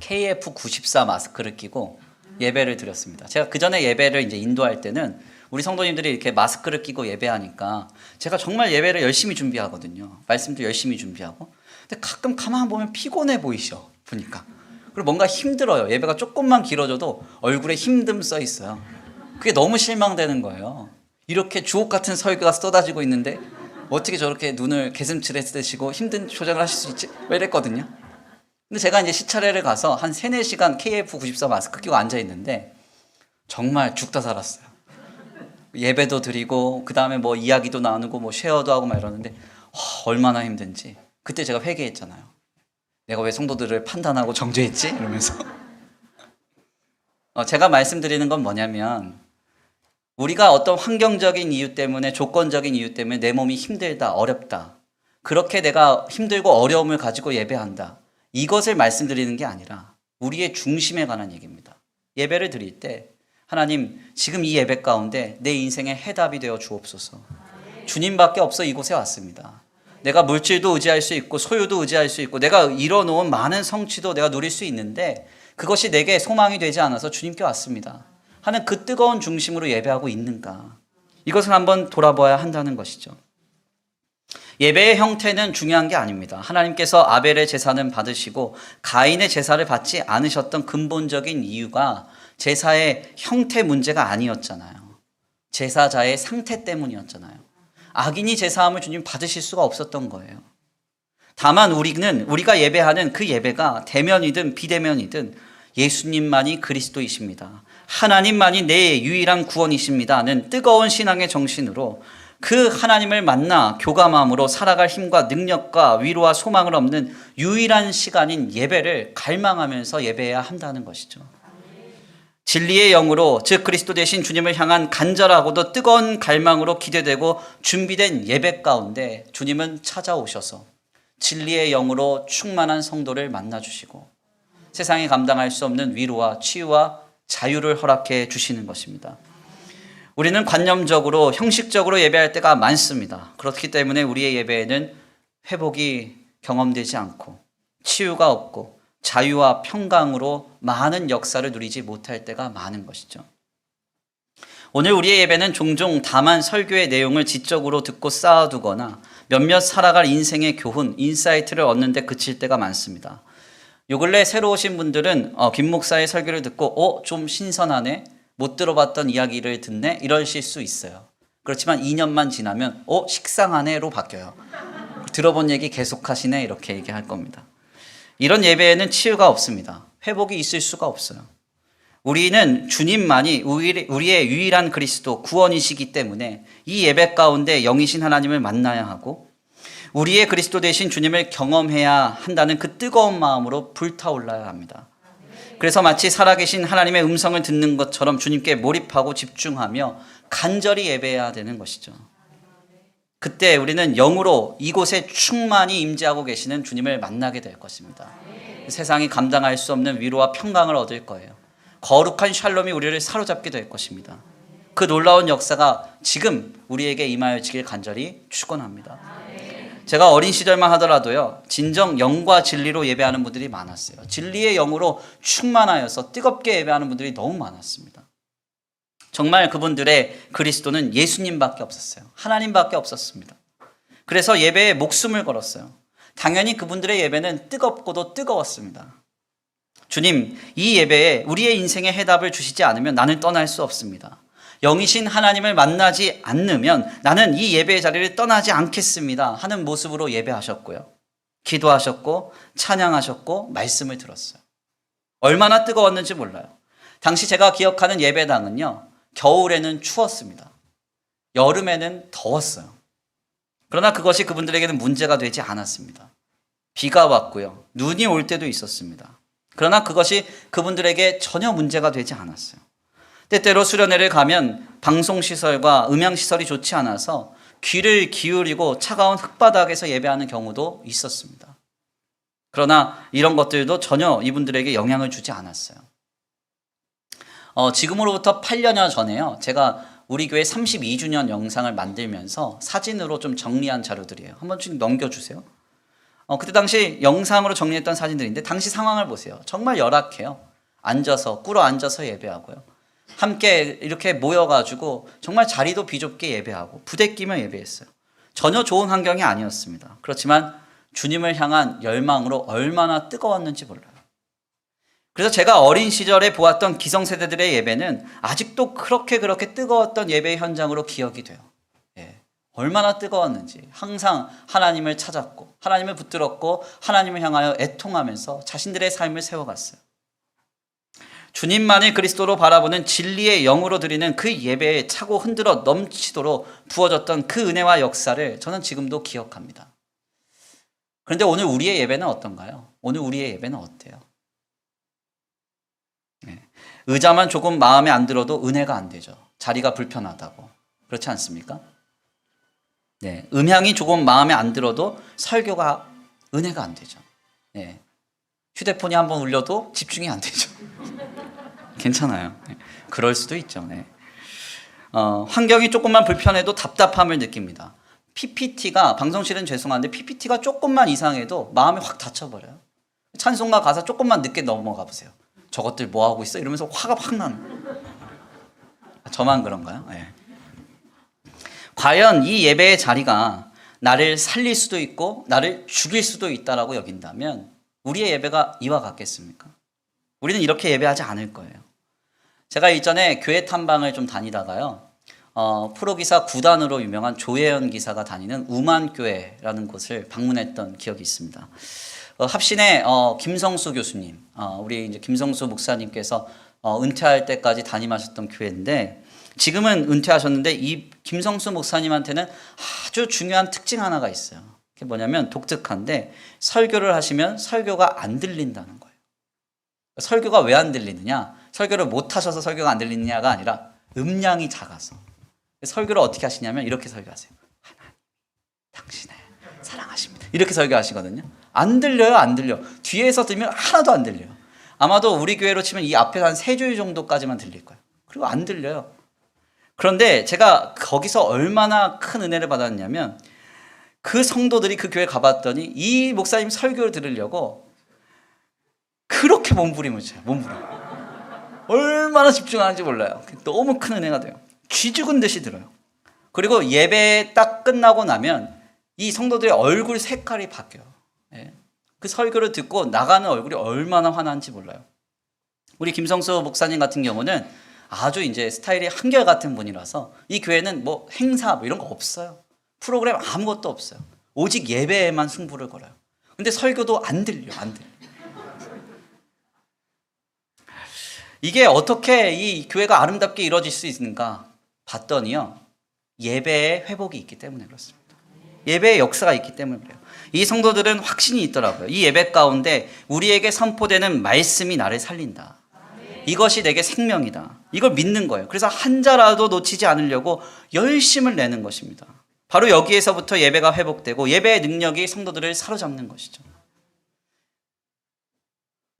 KF94 마스크를 끼고 예배를 드렸습니다. 제가 그 전에 예배를 이제 인도할 때는 우리 성도님들이 이렇게 마스크를 끼고 예배하니까 제가 정말 예배를 열심히 준비하거든요. 말씀도 열심히 준비하고. 근데 가끔 가만 보면 피곤해 보이셔, 보니까. 그리고 뭔가 힘들어요. 예배가 조금만 길어져도 얼굴에 힘듦 써 있어요. 그게 너무 실망되는 거예요. 이렇게 주옥 같은 설교가 쏟아지고 있는데 어떻게 저렇게 눈을 개슴츠레 쓰시고 힘든 표정을 하실 수 있지? 왜 이랬거든요. 근데 제가 이제 시차례를 가서 한 3-4시간 KF94 마스크 끼고 앉아 있는데 정말 죽다 살았어요. 예배도 드리고 그 다음에 뭐 이야기도 나누고 뭐 쉐어도 하고 막 이러는데 얼마나 힘든지. 그때 제가 회개했잖아요. 내가 왜 성도들을 판단하고 정죄했지? 이러면서. 제가 말씀드리는 건 뭐냐면, 우리가 어떤 환경적인 이유 때문에, 조건적인 이유 때문에 내 몸이 힘들다, 어렵다, 그렇게 내가 힘들고 어려움을 가지고 예배한다, 이것을 말씀드리는 게 아니라 우리의 중심에 관한 얘기입니다. 예배를 드릴 때 하나님, 지금 이 예배 가운데 내 인생의 해답이 되어 주옵소서. 주님밖에 없어 이곳에 왔습니다. 내가 물질도 의지할 수 있고 소유도 의지할 수 있고 내가 이뤄놓은 많은 성취도 내가 누릴 수 있는데 그것이 내게 소망이 되지 않아서 주님께 왔습니다 하는 그 뜨거운 중심으로 예배하고 있는가. 이것을 한번 돌아봐야 한다는 것이죠. 예배의 형태는 중요한 게 아닙니다. 하나님께서 아벨의 제사는 받으시고 가인의 제사를 받지 않으셨던 근본적인 이유가 제사의 형태 문제가 아니었잖아요. 제사자의 상태 때문이었잖아요. 악인이 제사함을 주님 받으실 수가 없었던 거예요. 다만 우리가 예배하는 그 예배가 대면이든 비대면이든 예수님만이 그리스도이십니다. 하나님만이 내 유일한 구원이십니다는 뜨거운 신앙의 정신으로 그 하나님을 만나 교감함으로 살아갈 힘과 능력과 위로와 소망을 얻는 유일한 시간인 예배를 갈망하면서 예배해야 한다는 것이죠. 진리의 영으로, 즉 그리스도 되신 주님을 향한 간절하고도 뜨거운 갈망으로 기대되고 준비된 예배 가운데 주님은 찾아오셔서 진리의 영으로 충만한 성도를 만나주시고 세상이 감당할 수 없는 위로와 치유와 자유를 허락해 주시는 것입니다. 우리는 관념적으로 형식적으로 예배할 때가 많습니다. 그렇기 때문에 우리의 예배에는 회복이 경험되지 않고 치유가 없고 자유와 평강으로 많은 역사를 누리지 못할 때가 많은 것이죠. 오늘 우리의 예배는 종종 다만 설교의 내용을 지적으로 듣고 쌓아두거나 몇몇 살아갈 인생의 교훈, 인사이트를 얻는 데 그칠 때가 많습니다. 요 근래 새로 오신 분들은 김 목사의 설교를 듣고 좀 신선하네, 못 들어봤던 이야기를 듣네, 이러실 수 있어요. 그렇지만 2년만 지나면 식상하네로 바뀌어요. 들어본 얘기 계속하시네, 이렇게 얘기할 겁니다. 이런 예배에는 치유가 없습니다. 회복이 있을 수가 없어요. 우리는 주님만이 우리의 유일한 그리스도 구원이시기 때문에 이 예배 가운데 영이신 하나님을 만나야 하고 우리의 그리스도 되신 주님을 경험해야 한다는 그 뜨거운 마음으로 불타올라야 합니다. 그래서 마치 살아계신 하나님의 음성을 듣는 것처럼 주님께 몰입하고 집중하며 간절히 예배해야 되는 것이죠. 그때 우리는 영으로 이곳에 충만히 임재하고 계시는 주님을 만나게 될 것입니다. 세상이 감당할 수 없는 위로와 평강을 얻을 거예요. 거룩한 샬롬이 우리를 사로잡게 될 것입니다. 그 놀라운 역사가 지금 우리에게 임하여지길 간절히 축원합니다. 제가 어린 시절만 하더라도요, 진정 영과 진리로 예배하는 분들이 많았어요. 진리의 영으로 충만하여서 뜨겁게 예배하는 분들이 너무 많았습니다. 정말 그분들의 그리스도는 예수님밖에 없었어요. 하나님밖에 없었습니다. 그래서 예배에 목숨을 걸었어요. 당연히 그분들의 예배는 뜨겁고도 뜨거웠습니다. 주님, 이 예배에 우리의 인생의 해답을 주시지 않으면 나는 떠날 수 없습니다. 영이신 하나님을 만나지 않으면 나는 이 예배의 자리를 떠나지 않겠습니다 하는 모습으로 예배하셨고요. 기도하셨고 찬양하셨고 말씀을 들었어요. 얼마나 뜨거웠는지 몰라요. 당시 제가 기억하는 예배당은요, 겨울에는 추웠습니다. 여름에는 더웠어요. 그러나 그것이 그분들에게는 문제가 되지 않았습니다. 비가 왔고요. 눈이 올 때도 있었습니다. 그러나 그것이 그분들에게 전혀 문제가 되지 않았어요. 때때로 수련회를 가면 방송시설과 음향시설이 좋지 않아서 귀를 기울이고 차가운 흙바닥에서 예배하는 경우도 있었습니다. 그러나 이런 것들도 전혀 이분들에게 영향을 주지 않았어요. 지금으로부터 8년여 전에요, 제가 우리 교회 32주년 영상을 만들면서 사진으로 좀 정리한 자료들이에요. 한번 좀 넘겨주세요. 그때 당시 영상으로 정리했던 사진들인데 당시 상황을 보세요. 정말 열악해요. 꿇어 앉아서 예배하고요. 함께 이렇게 모여가지고 정말 자리도 비좁게 예배하고 부대끼며 예배했어요. 전혀 좋은 환경이 아니었습니다. 그렇지만 주님을 향한 열망으로 얼마나 뜨거웠는지 몰라요. 그래서 제가 어린 시절에 보았던 기성세대들의 예배는 아직도 그렇게 뜨거웠던 예배 현장으로 기억이 돼요. 얼마나 뜨거웠는지 항상 하나님을 찾았고 하나님을 붙들었고 하나님을 향하여 애통하면서 자신들의 삶을 세워갔어요. 주님만을 그리스도로 바라보는 진리의 영으로 드리는 그 예배에 차고 흔들어 넘치도록 부어졌던 그 은혜와 역사를 저는 지금도 기억합니다. 그런데 오늘 우리의 예배는 어떤가요? 오늘 우리의 예배는 어때요? 의자만 조금 마음에 안 들어도 은혜가 안 되죠. 자리가 불편하다고. 그렇지 않습니까? 음향이 조금 마음에 안 들어도 설교가 은혜가 안 되죠. 휴대폰이 한번 울려도 집중이 안 되죠. 괜찮아요. 그럴 수도 있죠. 환경이 조금만 불편해도 답답함을 느낍니다. PPT가, 방송실은 죄송한데 PPT가 조금만 이상해도 마음이 확 다쳐버려요. 찬송가 가사 조금만 늦게 넘어가 보세요. 저것들 뭐하고 있어? 이러면서 화가 확 나는. 저만 그런가요? 과연 이 예배의 자리가 나를 살릴 수도 있고 나를 죽일 수도 있다라고 여긴다면 우리의 예배가 이와 같겠습니까? 우리는 이렇게 예배하지 않을 거예요. 제가 이전에 교회 탐방을 좀 다니다가요. 프로기사 9단으로 유명한 조혜연 기사가 다니는 우만교회라는 곳을 방문했던 기억이 있습니다. 합신의 김성수 교수님, 우리 이제 김성수 목사님께서 은퇴할 때까지 담임하셨던 교회인데 지금은 은퇴하셨는데 이 김성수 목사님한테는 아주 중요한 특징 하나가 있어요. 그게 뭐냐면 독특한데 설교를 하시면 설교가 안 들린다는 거예요. 설교가 왜 안 들리느냐? 설교를 못 하셔서 설교가 안 들리느냐가 아니라 음량이 작아서. 설교를 어떻게 하시냐면 이렇게 설교하세요. 하나님, 당신을 사랑하십니다. 이렇게 설교하시거든요. 안 들려요, 안 들려. 뒤에서 들으면 하나도 안 들려요. 아마도 우리 교회로 치면 이 앞에 한 3줄 정도까지만 들릴 거예요. 그리고 안 들려요. 그런데 제가 거기서 얼마나 큰 은혜를 받았냐면 그 성도들이 그 교회 가봤더니 이 목사님 설교를 들으려고 그렇게 몸부림을 쳐요. 몸부림. 얼마나 집중하는지 몰라요. 너무 큰 은혜가 돼요. 쥐 죽은 듯이 들어요. 그리고 예배 딱 끝나고 나면 이 성도들의 얼굴 색깔이 바뀌어요. 예. 그 설교를 듣고 나가는 얼굴이 얼마나 환한지 몰라요. 우리 김성수 목사님 같은 경우는 아주 이제 스타일이 한결같은 분이라서 이 교회는 뭐 행사 뭐 이런 거 없어요. 프로그램 아무것도 없어요. 오직 예배에만 승부를 걸어요. 근데 설교도 안 들려, 안 들려. 이게 어떻게 이 교회가 아름답게 이루어질 수 있는가 봤더니요. 예배의 회복이 있기 때문에 그렇습니다. 예배의 역사가 있기 때문에 그래요. 이 성도들은 확신이 있더라고요. 이 예배 가운데 우리에게 선포되는 말씀이 나를 살린다. 이것이 내게 생명이다. 이걸 믿는 거예요. 그래서 한 자라도 놓치지 않으려고 열심을 내는 것입니다. 바로 여기에서부터 예배가 회복되고 예배의 능력이 성도들을 사로잡는 것이죠.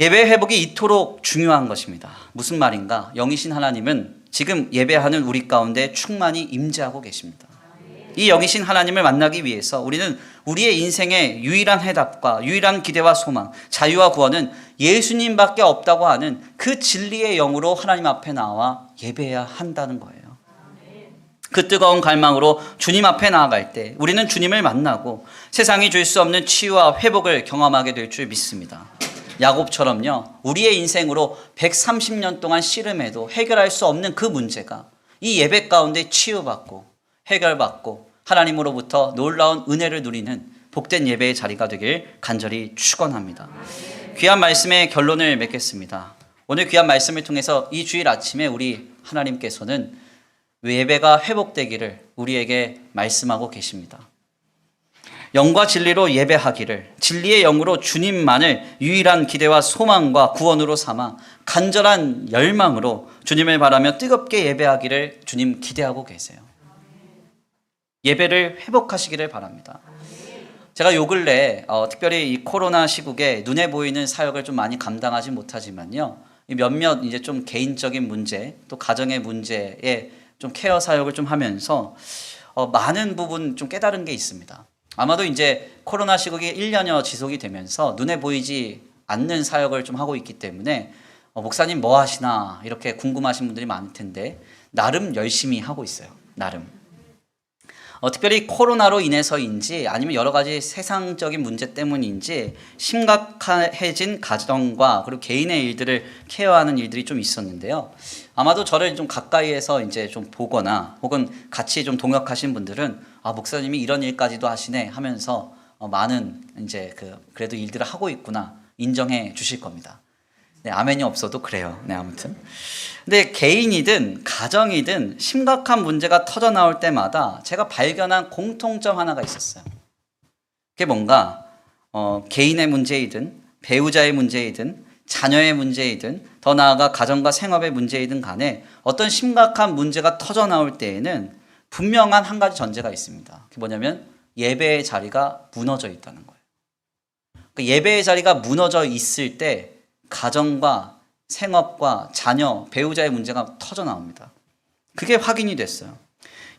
예배의 회복이 이토록 중요한 것입니다. 무슨 말인가? 영이신 하나님은 지금 예배하는 우리 가운데 충만히 임재하고 계십니다. 이 영이신 하나님을 만나기 위해서 우리는 우리의 인생의 유일한 해답과 유일한 기대와 소망, 자유와 구원은 예수님밖에 없다고 하는 그 진리의 영으로 하나님 앞에 나와 예배해야 한다는 거예요. 그 뜨거운 갈망으로 주님 앞에 나아갈 때 우리는 주님을 만나고 세상이 줄 수 없는 치유와 회복을 경험하게 될 줄 믿습니다. 야곱처럼요, 우리의 인생으로 130년 동안 씨름해도 해결할 수 없는 그 문제가 이 예배 가운데 치유받고 해결받고 하나님으로부터 놀라운 은혜를 누리는 복된 예배의 자리가 되길 간절히 축원합니다. 귀한 말씀의 결론을 맺겠습니다. 오늘 귀한 말씀을 통해서 이 주일 아침에 우리 하나님께서는 예배가 회복되기를 우리에게 말씀하고 계십니다. 영과 진리로 예배하기를, 진리의 영으로 주님만을 유일한 기대와 소망과 구원으로 삼아 간절한 열망으로 주님을 바라며 뜨겁게 예배하기를 주님 기대하고 계세요. 예배를 회복하시기를 바랍니다. 제가 요 근래 특별히 이 코로나 시국에 눈에 보이는 사역을 좀 많이 감당하지 못하지만요, 몇몇 이제 좀 개인적인 문제 또 가정의 문제에 좀 케어 사역을 좀 하면서 많은 부분 좀 깨달은 게 있습니다. 아마도 이제 코로나 시국이 1년여 지속이 되면서 눈에 보이지 않는 사역을 좀 하고 있기 때문에 목사님 뭐 하시나 이렇게 궁금하신 분들이 많을 텐데 나름 열심히 하고 있어요. 나름. 특별히 코로나로 인해서인지 아니면 여러 가지 세상적인 문제 때문인지 심각해진 가정과 그리고 개인의 일들을 케어하는 일들이 좀 있었는데요. 아마도 저를 좀 가까이에서 이제 좀 보거나 혹은 같이 좀 동역하신 분들은 아, 목사님이 이런 일까지도 하시네 하면서 많은 이제 그래도 일들을 하고 있구나 인정해 주실 겁니다. 네, 아멘이 없어도 그래요. 네, 아무튼. 근데 개인이든 가정이든 심각한 문제가 터져 나올 때마다 제가 발견한 공통점 하나가 있었어요. 그게 뭔가 개인의 문제이든 배우자의 문제이든 자녀의 문제이든 더 나아가 가정과 생업의 문제이든 간에 어떤 심각한 문제가 터져 나올 때에는 분명한 한 가지 전제가 있습니다. 그게 뭐냐면 예배의 자리가 무너져 있다는 거예요. 그 예배의 자리가 무너져 있을 때 가정과 생업과 자녀, 배우자의 문제가 터져 나옵니다. 그게 확인이 됐어요.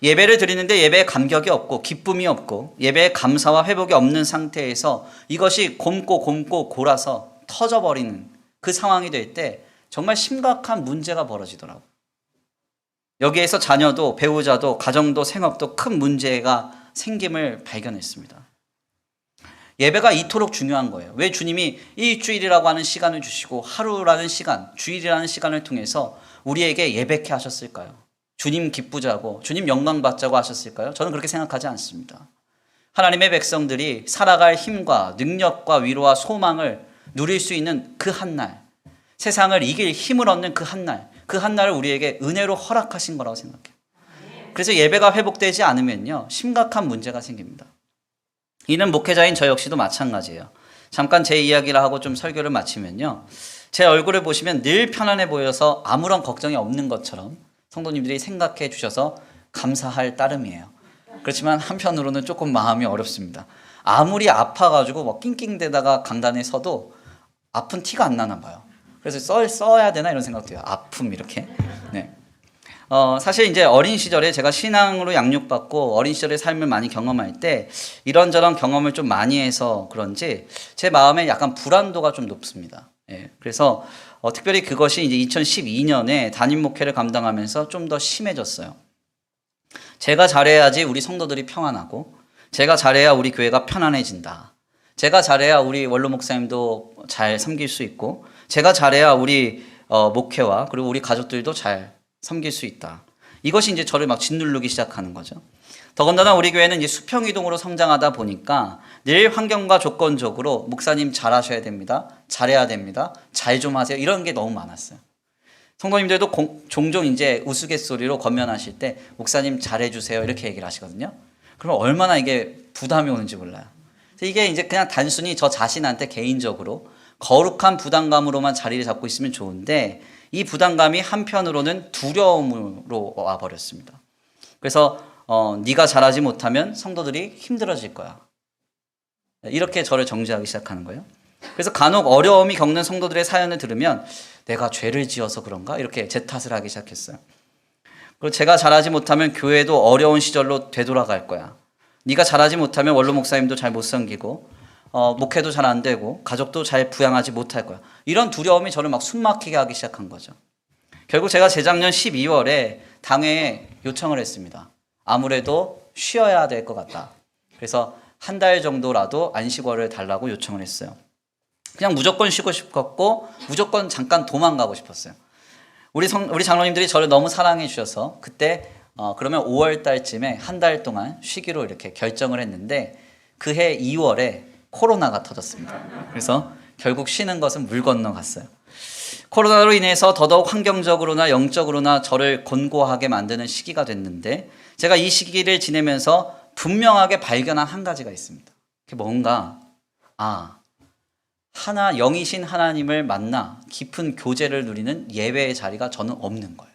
예배를 드리는데 예배에 감격이 없고 기쁨이 없고 예배에 감사와 회복이 없는 상태에서 이것이 곪고 골아서 터져버리는 그 상황이 될 때 정말 심각한 문제가 벌어지더라고요. 여기에서 자녀도 배우자도 가정도 생업도 큰 문제가 생김을 발견했습니다. 예배가 이토록 중요한 거예요. 왜 주님이 일주일이라고 하는 시간을 주시고 하루라는 시간, 주일이라는 시간을 통해서 우리에게 예배케 하셨을까요? 주님 기쁘자고, 주님 영광 받자고 하셨을까요? 저는 그렇게 생각하지 않습니다. 하나님의 백성들이 살아갈 힘과 능력과 위로와 소망을 누릴 수 있는 그 한 날, 세상을 이길 힘을 얻는 그 한 날, 그 한 날을 우리에게 은혜로 허락하신 거라고 생각해요. 그래서 예배가 회복되지 않으면요, 심각한 문제가 생깁니다. 이는 목회자인 저 역시도 마찬가지예요. 잠깐 제 이야기를 하고 좀 설교를 마치면요, 제 얼굴을 보시면 늘 편안해 보여서 아무런 걱정이 없는 것처럼 성도님들이 생각해 주셔서 감사할 따름이에요. 그렇지만 한편으로는 조금 마음이 어렵습니다. 아무리 아파가지고 뭐 낑낑대다가 강단에 서도 아픈 티가 안 나나 봐요. 그래서 써야 되나 이런 생각도 해요. 아픔 이렇게. 네. 사실 이제 어린 시절에 제가 신앙으로 양육받고 어린 시절의 삶을 많이 경험할 때 이런저런 경험을 좀 많이 해서 그런지 제 마음에 약간 불안도가 좀 높습니다. 예. 그래서 특별히 그것이 이제 2012년에 담임 목회를 감당하면서 좀 더 심해졌어요. 제가 잘해야지 우리 성도들이 평안하고, 제가 잘해야 우리 교회가 편안해진다. 제가 잘해야 우리 원로 목사님도 잘 섬길 수 있고, 제가 잘해야 우리 목회와 그리고 우리 가족들도 잘 섬길 수 있다. 이것이 이제 저를 막 짓누르기 시작하는 거죠. 더군다나 우리 교회는 이제 수평이동으로 성장하다 보니까 늘 환경과 조건적으로 목사님 잘하셔야 됩니다. 잘해야 됩니다. 잘 좀 하세요. 이런 게 너무 많았어요. 성도님들도 종종 이제 우스갯소리로 권면하실 때 목사님 잘해주세요 이렇게 얘기를 하시거든요. 그러면 얼마나 이게 부담이 오는지 몰라요. 이게 이제 그냥 단순히 저 자신한테 개인적으로 거룩한 부담감으로만 자리를 잡고 있으면 좋은데 이 부담감이 한편으로는 두려움으로 와버렸습니다. 그래서 네가 잘하지 못하면 성도들이 힘들어질 거야. 이렇게 저를 정죄하기 시작하는 거예요. 그래서 간혹 어려움이 겪는 성도들의 사연을 들으면 내가 죄를 지어서 그런가? 이렇게 제 탓을 하기 시작했어요. 그리고 제가 잘하지 못하면 교회도 어려운 시절로 되돌아갈 거야. 네가 잘하지 못하면 원로 목사님도 잘 못 섬기고 목회도 잘 안 되고 가족도 잘 부양하지 못할 거야. 이런 두려움이 저를 막 숨막히게 하기 시작한 거죠. 결국 제가 재작년 12월에 당회에 요청을 했습니다. 아무래도 쉬어야 될 것 같다. 그래서 한 달 정도라도 안식월을 달라고 요청을 했어요. 그냥 무조건 쉬고 싶었고 무조건 잠깐 도망가고 싶었어요. 우리 장로님들이 저를 너무 사랑해 주셔서 그때 그러면 5월 달쯤에 한 달 동안 쉬기로 이렇게 결정을 했는데 그해 2월에 코로나가 터졌습니다. 그래서 결국 쉬는 것은 물 건너갔어요. 코로나로 인해서 더더욱 환경적으로나 영적으로나 저를 곤고하게 만드는 시기가 됐는데 제가 이 시기를 지내면서 분명하게 발견한 한 가지가 있습니다. 그게 뭔가 영이신 하나님을 만나 깊은 교제를 누리는 예배의 자리가 저는 없는 거예요.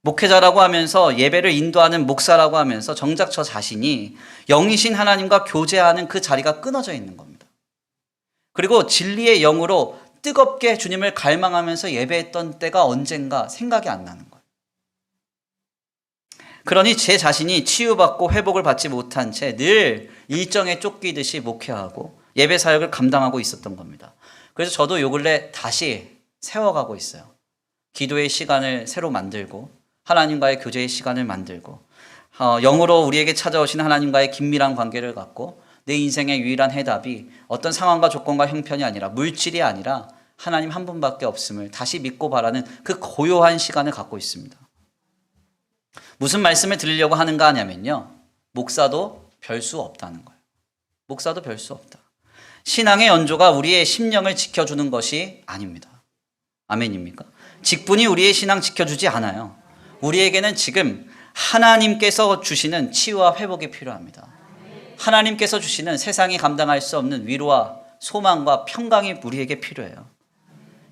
목회자라고 하면서 예배를 인도하는 목사라고 하면서 정작 저 자신이 영이신 하나님과 교제하는 그 자리가 끊어져 있는 겁니다. 그리고 진리의 영으로 뜨겁게 주님을 갈망하면서 예배했던 때가 언젠가 생각이 안 나는 거예요. 그러니 제 자신이 치유받고 회복을 받지 못한 채 늘 일정에 쫓기듯이 목회하고 예배 사역을 감당하고 있었던 겁니다. 그래서 저도 요 근래 다시 세워가고 있어요. 기도의 시간을 새로 만들고 하나님과의 교제의 시간을 만들고 영으로 우리에게 찾아오신 하나님과의 긴밀한 관계를 갖고 내 인생의 유일한 해답이 어떤 상황과 조건과 형편이 아니라 물질이 아니라 하나님 한 분밖에 없음을 다시 믿고 바라는 그 고요한 시간을 갖고 있습니다. 무슨 말씀을 드리려고 하는가 하냐면요, 목사도 별 수 없다는 거예요. 목사도 별 수 없다. 신앙의 연조가 우리의 심령을 지켜주는 것이 아닙니다. 아멘입니까? 직분이 우리의 신앙 지켜주지 않아요. 우리에게는 지금 하나님께서 주시는 치유와 회복이 필요합니다. 하나님께서 주시는 세상이 감당할 수 없는 위로와 소망과 평강이 우리에게 필요해요.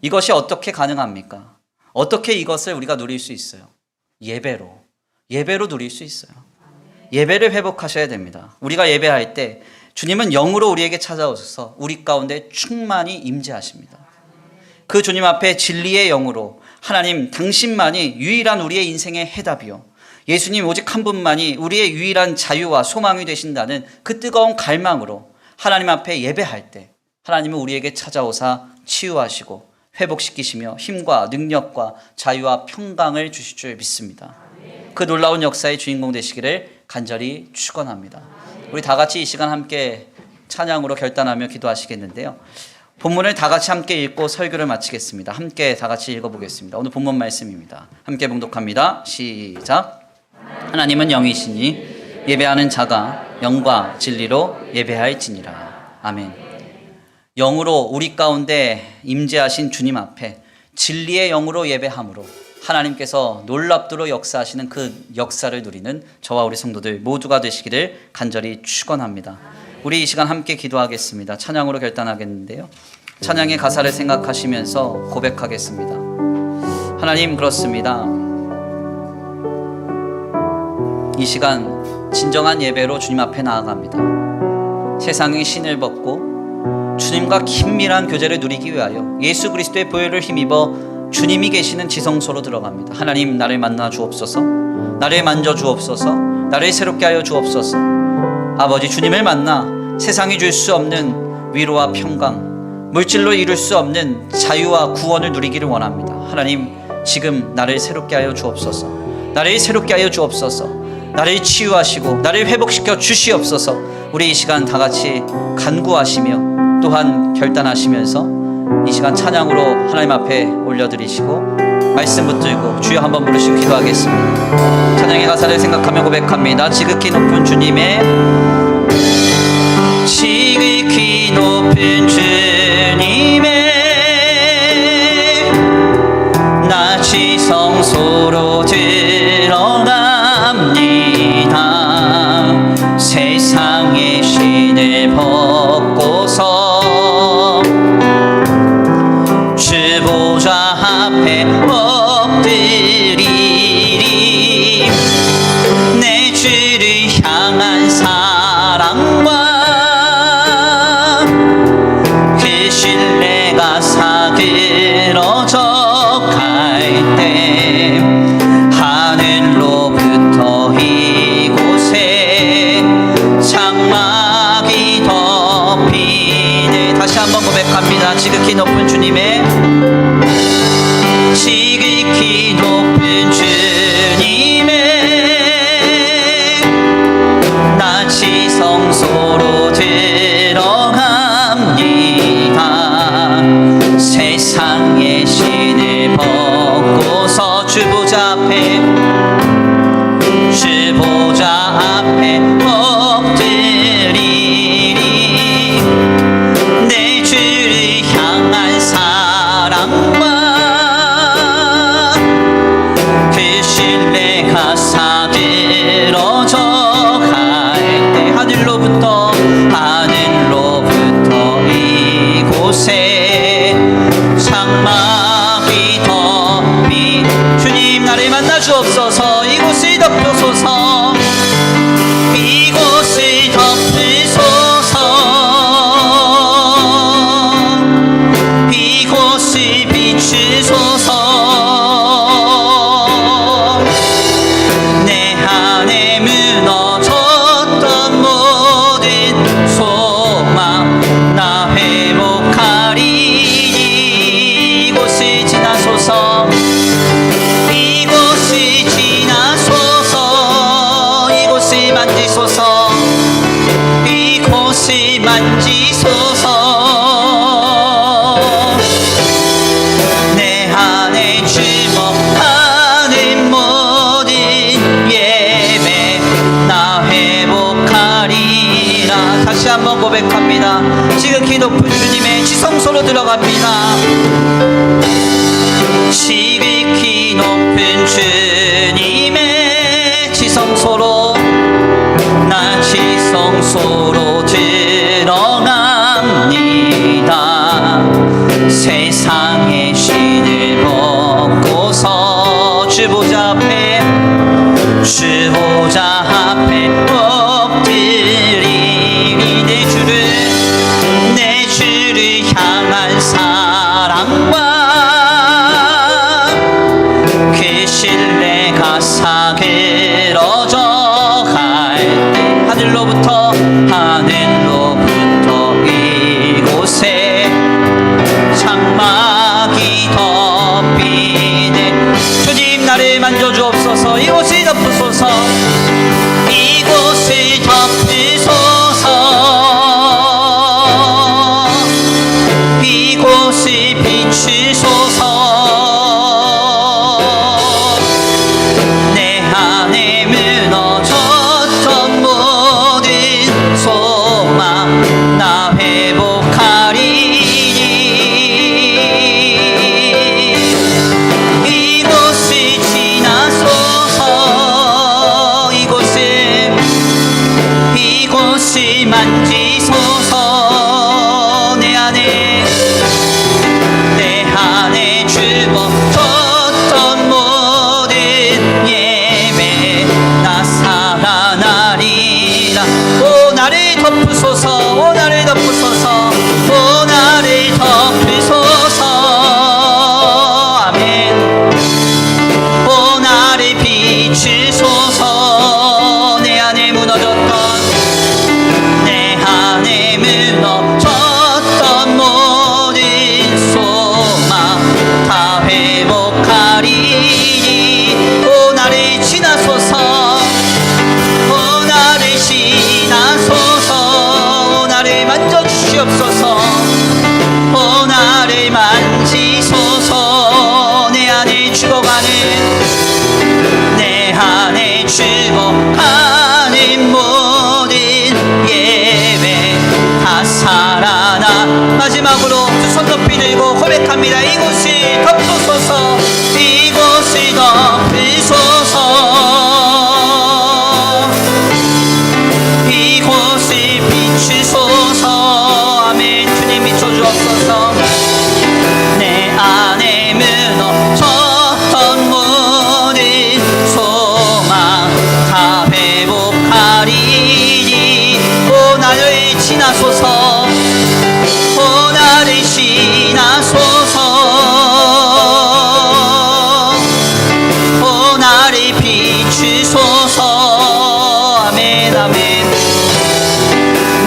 이것이 어떻게 가능합니까? 어떻게 이것을 우리가 누릴 수 있어요? 예배로 누릴 수 있어요. 예배를 회복하셔야 됩니다. 우리가 예배할 때 주님은 영으로 우리에게 찾아오셔서 우리 가운데 충만히 임재하십니다. 그 주님 앞에 진리의 영으로 하나님 당신만이 유일한 우리의 인생의 해답이요, 예수님 오직 한 분만이 우리의 유일한 자유와 소망이 되신다는 그 뜨거운 갈망으로 하나님 앞에 예배할 때 하나님은 우리에게 찾아오사 치유하시고 회복시키시며 힘과 능력과 자유와 평강을 주실 줄 믿습니다. 그 놀라운 역사의 주인공 되시기를 간절히 축원합니다. 우리 다 같이 이 시간 함께 찬양으로 결단하며 기도하시겠는데요. 본문을 다 같이 함께 읽고 설교를 마치겠습니다. 함께 다 같이 읽어보겠습니다. 오늘 본문 말씀입니다. 함께 봉독합니다. 시작. 하나님은 영이시니 예배하는 자가 영과 진리로 예배할지니라. 아멘. 영으로 우리 가운데 임재하신 주님 앞에 진리의 영으로 예배함으로 하나님께서 놀랍도록 역사하시는 그 역사를 누리는 저와 우리 성도들 모두가 되시기를 간절히 축원합니다. 우리 이 시간 함께 기도하겠습니다. 찬양으로 결단하겠는데요. 찬양의 가사를 생각하시면서 고백하겠습니다. 하나님, 그렇습니다. 이 시간 진정한 예배로 주님 앞에 나아갑니다. 세상의 신을 벗고 주님과 긴밀한 교제를 누리기 위하여 예수 그리스도의 보혈을 힘입어 주님이 계시는 지성소로 들어갑니다. 하나님, 나를 만나 주옵소서. 나를 만져 주옵소서. 나를 새롭게 하여 주옵소서. 아버지, 주님을 만나 세상이 줄 수 없는 위로와 평강, 물질로 이룰 수 없는 자유와 구원을 누리기를 원합니다. 하나님, 지금 나를 새롭게 하여 주옵소서. 나를 새롭게 하여 주옵소서. 나를 치유하시고 나를 회복시켜 주시옵소서. 우리 이 시간 다 같이 간구하시며 또한 결단하시면서 이 시간 찬양으로 하나님 앞에 올려드리시고 말씀 붙들고 주여 한번 부르시고 기도하겠습니다. 찬양의 가사를 생각하며 고백합니다. 지극히 높은 주님의 지극히 높은 주님의 나 지성소로 들어갑니다. 세상의 신을 벗고서 주 보좌 앞에 엎드리리. 내 주를 향한 사랑과 그 신뢰가 사그러져 갈 때 하늘로부터 이곳에 장막이 덮이네. 다시 한번 고백합니다. 지극히 높은 주님의 지극히 높은 주님의 나 지성소로 들어갑니다. 세상의 신을 벗고서 주 보좌 앞에 엎드리리. 내 주를 향한 사랑과 그 신뢰가 사그러져 갈 때 하늘로부터 이곳에 장막이 덮인 주님, 나를 만나 주옵소서. 이곳을 덮으소서. 이곳을 덮으소서. 이곳을 비추소서. 내 안에 무너졌던 모든 소망 나 회복하리니. 이곳을 지나소서. 이곳을 지나소서. 이곳을 만지소서. 이곳을 만지소서. 내 안에 주목하는 모든 예배 나 회복하리라. 다시 한번 고백합니다. 지극히 높은 주님의 지성소로 들어갑니다. 지극히 높은 주님의 지성소로 나 지성소로 들어갑니다. 세상의 신을 벗고서 주 보좌 앞에 엎드리니. 내 주를 향한 사랑과 그 신뢰가 사그러져 갈 때 하늘로부터 이곳에 장막이 주시옵소서. 나를 만지소서. 내 안에 죽어가는 모든 예배 다 살아나. 마지막으로 두 손 높이 들고 고백합니다. 이곳을 덮으소서. 이곳을 덮으소서. 이곳을 비추소서. 아멘. 주님 비춰주옵소서. 내 안에 무너졌던 모든 소망 다 회복하리니. 오 나를 지나소서. 오 나를 지나소서. 오 나를 비추소서. 아멘 아멘.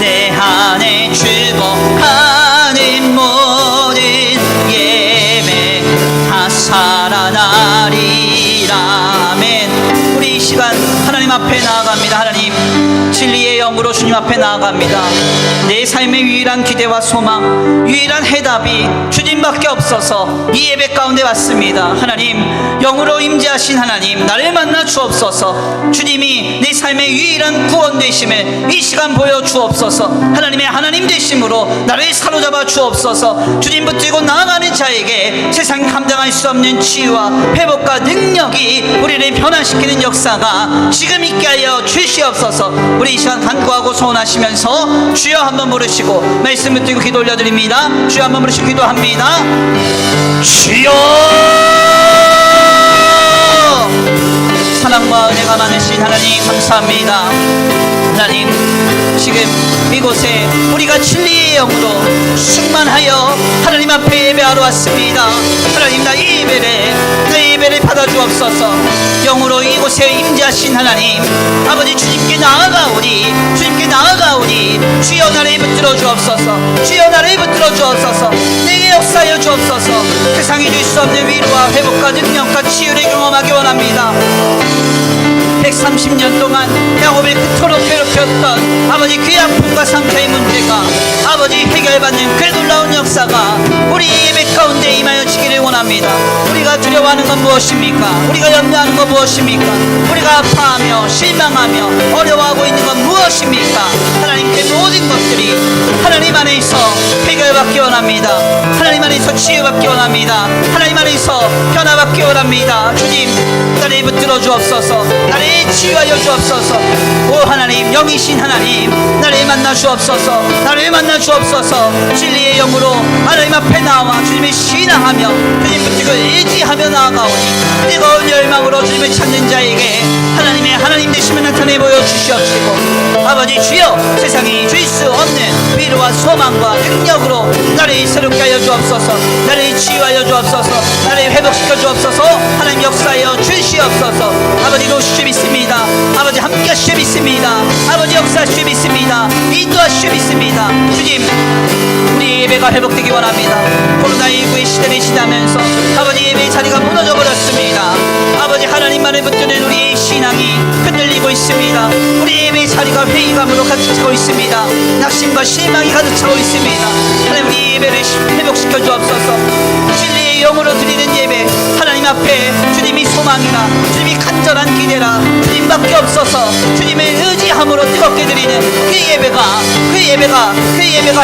내 안에 죽어가는 모든 예배 다 살아나리라. 아멘. 우리 이 시간 하나님 앞에 나아갑니다. 하나님, 진리의 영으로 주님 앞에 나아갑니다. 내 삶의 유일한 기대와 소망, 유일한 해답이 주님밖에 없어서 이 예배 가운데 왔습니다. 하나님, 영으로 임재하신 하나님, 나를 만나 주옵소서. 주님이 내 삶의 유일한 구원 되심을 이 시간 보여주옵소서. 하나님의 하나님 되심으로 나를 사로잡아 주옵소서. 주님 붙들고 나아가는 자에게 세상이 감당할 수 없는 치유와 회복과 능력이 우리를 변화시키는 역사가 지금 있게 하여 주시옵소서. 우리 이 시간 간구하고 소원하시면서 주여 한번 부르시고 말씀 붙들고 기도 올려드립니다. 주여 한번 부르시고 기도합니다. 주여! 사랑과 은혜가 많으신 하나님 감사합니다. 하나님, 지금 이곳에 우리가 진리의 영으로 충만하여 하나님 앞에 예배하러 왔습니다. 하나님, 내 예배를 받아주옵소서. 영으로 이곳에 임재하신 하나님 아버지, 주님께 나아가오니 주여 나를 붙들어 주옵소서. 주여 나를 붙들어 주옵소서. 내게 역사하여 주옵소서. 세상이 줄 수 없는 위로와 회복과 능력과 치유를 경험하기 원합니다. 130년 동안 야곱을 그토록 괴롭혔던 아버지 그 아픔과 상처의 문제가 아버지 해결받는 그 놀라운 역사가 우리 예배 가운데 임하여지기를 원합니다. 우리가 두려워하는 건 무엇입니까? 우리가 염려하는 건 무엇입니까? 우리가 아파하며 실망하며 어려워하고 있는 건 무엇입니까? 하나님, 그 모든 것들이 하나님 안에서 해결받기 원합니다. 하나님 안에서 치유받기 원합니다. 하나님 안에서 변화받기 원합니다. 주님, 나를 붙들어 주옵소서. 나를 치유하여 주옵소서. 오 하나님, 영이신 하나님, 나를 만나 주옵소서. 나를 만나 주옵소서. 진리의 영으로 하나님 앞에 나와 주님을 신앙하며 주님 붙들고 의지하며 나아가오니 뜨거운 열망으로 주님을 찾는 자에게 하나님의 하나님 되심을 나타내 보여주시옵시고, 아버지 주여, 세상이 줄 수 없는 위로와 소망과 능력으로 나를 새롭게 하여 주옵소서. 나를 치유하여 주옵소서. 나를 회복시켜 주옵소서. 하나님 역사하여 주시옵소서. 아버지 도우시 믿습니다. 아버지 함께 하시 믿습니다. 아버지 역사하시 믿습니다. 인도하시 믿습니다. 주님, 우리 예배가 회복되기 원합니다. 코로나19의 시대를 지나면서 아버지 예배의 자리가 무너져 버렸습니다. 아버지 하나님만을 붙드는 우리의 신앙이 흔들리고 있습니다. 우리 예배의 자리가 회의감으로 가득 차고 있습니다. 낙심과 실망이 가득 차고 있습니다. 하나님, 우리 예배를 회복시켜 주옵소서. 진리의 영으로 드리는 예배, 하나님 앞에 주님이 소망이라, 주님이 간절한 기대라, 주님밖에 없어서 주님을 의지함으로 뜨겁게 드리는 그 예배가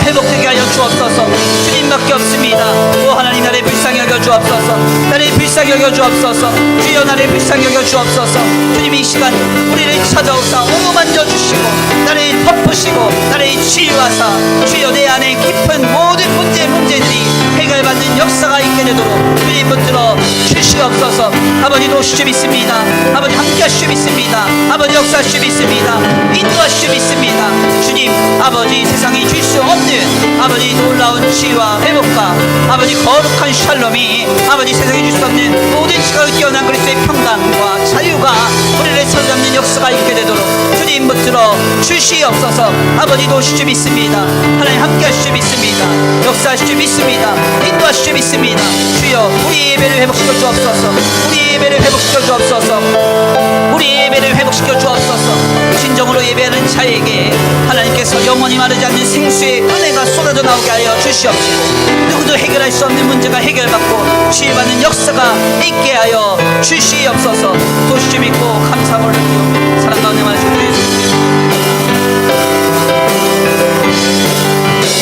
회복되게 하여 주옵소서. 주님밖에 없습니다. 오 하나님, 나를 불쌍히 여겨 주옵소서. 나를 불쌍히 여겨 주옵소서. 주여, 나를 불쌍히 여겨 주옵소서. 주님이 이 시간 우리를 찾아오사 오고 만져주시고 나를 덮으시고 나를 치유하사 주여, 내 안에 깊은 모든 문제들이 해결받는 역사가 있게 되도록 주님 붙들어 주시옵소서. 아버지 도우시 믿습니다. 아버지 함께 하시 믿습니다. 아버지 역사하시 믿습니다. 인도하시 믿습니다. 주님, 아버지 세상이 줄 수 없는 아버지 놀라운 치유와 회복과 아버지 거룩한 샬롬이 아버지 세상이 줄 수 없는 모든 지각을 뛰어난 그리스도의 평강과 자유가 우리를 사로잡는 역사가 있게 되도록 주님 붙들어 주시옵소서. 아버지 도우시 믿습니다. 하나님 함께 하시 믿습니다. 역사하시 믿습니다. 인도하시 믿습니다. 주여, 우리 예배를 회복시켜 주옵소서. 우리 예배를 회복시켜 주옵소서. 우리 예배를 회복시켜 주옵소서. 진정으로 예배하는 자에게 하나님께서 영원히 마르지 않는 생수의 은혜가 쏟아져 나오게 하여 주시옵시고, 누구도 해결할 수 없는 문제가 해결받고 치유받는 역사가 있게 하여 주시옵소서. 도시 믿고 감사함을 올려드리옵니다. 사랑과 은혜 많으신 우리 예수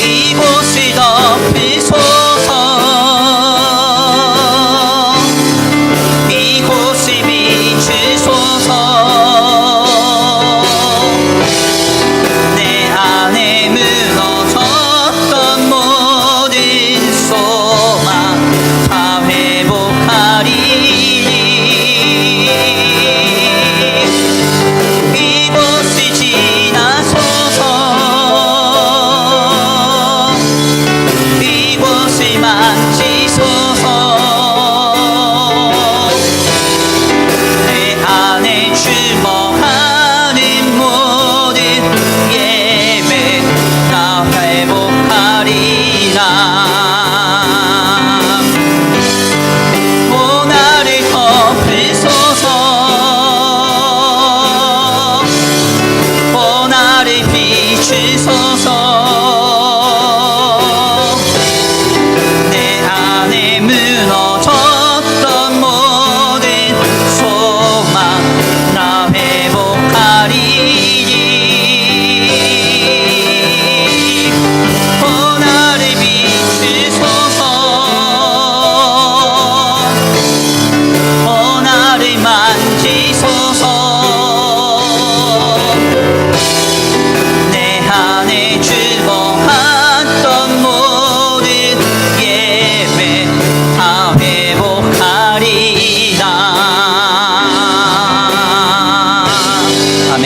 이곳을 덮으소서. 이곳을 비추소서. 내 안에 무너졌던 모든 소망 다 회복하리니. 이곳을 지나소서. 이곳을 만지소서. 내 안에 주목하는 모든 예배 다 회복하리라. 오 나를 덮으소서. 오 나를 비추소서. 내 안에 무너졌던 모든 소망 나 회복하리니. 오 나를 비추소서. 오 나를 만지소서. 내 안에 주목했던 모든 예배 다 회복하리라. 아멘.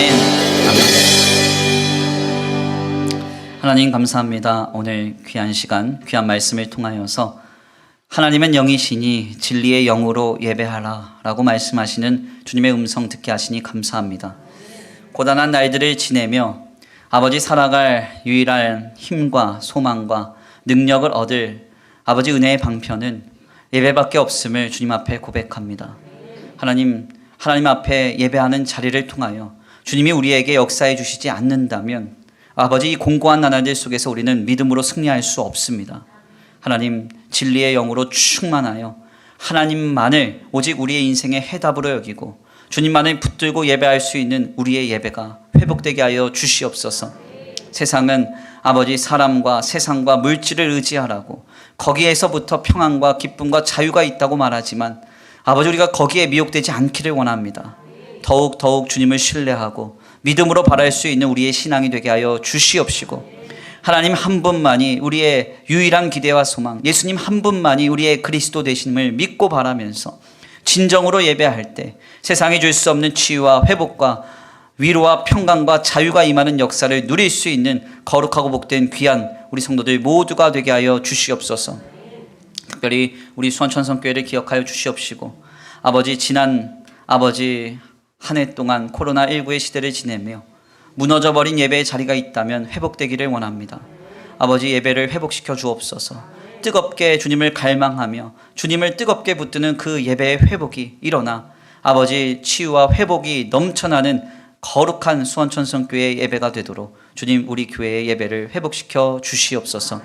하나님 감사합니다. 오늘 귀한 시간, 귀한 말씀을 통하여서 하나님은 영이시니 진리의 영으로 예배하라 라고 말씀하시는 주님의 음성 듣게 하시니 감사합니다. 고단한 날들을 지내며 아버지 살아갈 유일한 힘과 소망과 능력을 얻을 아버지 은혜의 방편은 예배밖에 없음을 주님 앞에 고백합니다. 하나님 앞에 예배하는 자리를 통하여 주님이 우리에게 역사해 주시지 않는다면 아버지 이 공고한 나날들 속에서 우리는 믿음으로 승리할 수 없습니다. 하나님 진리의 영으로 충만하여 하나님만을 오직 우리의 인생의 해답으로 여기고 주님만을 붙들고 예배할 수 있는 우리의 예배가 회복되게 하여 주시옵소서. 세상은 아버지 사람과 세상과 물질을 의지하라고 거기에서부터 평안과 기쁨과 자유가 있다고 말하지만 아버지 우리가 거기에 미혹되지 않기를 원합니다. 더욱 주님을 신뢰하고 믿음으로 바랄 수 있는 우리의 신앙이 되게 하여 주시옵시고, 하나님 한 분만이 우리의 유일한 기대와 소망, 예수님 한 분만이 우리의 그리스도 되심을 믿고 바라면서 진정으로 예배할 때 세상이 줄 수 없는 치유와 회복과 위로와 평강과 자유가 임하는 역사를 누릴 수 있는 거룩하고 복된 귀한 우리 성도들 모두가 되게 하여 주시옵소서. 특별히 우리 수원천성교회를 기억하여 주시옵시고, 아버지 지난 한 해 동안 코로나19의 시대를 지내며 무너져버린 예배의 자리가 있다면 회복되기를 원합니다. 아버지 예배를 회복시켜 주옵소서. 뜨겁게 주님을 갈망하며 주님을 뜨겁게 붙드는 그 예배의 회복이 일어나 아버지 치유와 회복이 넘쳐나는 거룩한 수원천성교회의 예배가 되도록 주님 우리 교회의 예배를 회복시켜 주시옵소서.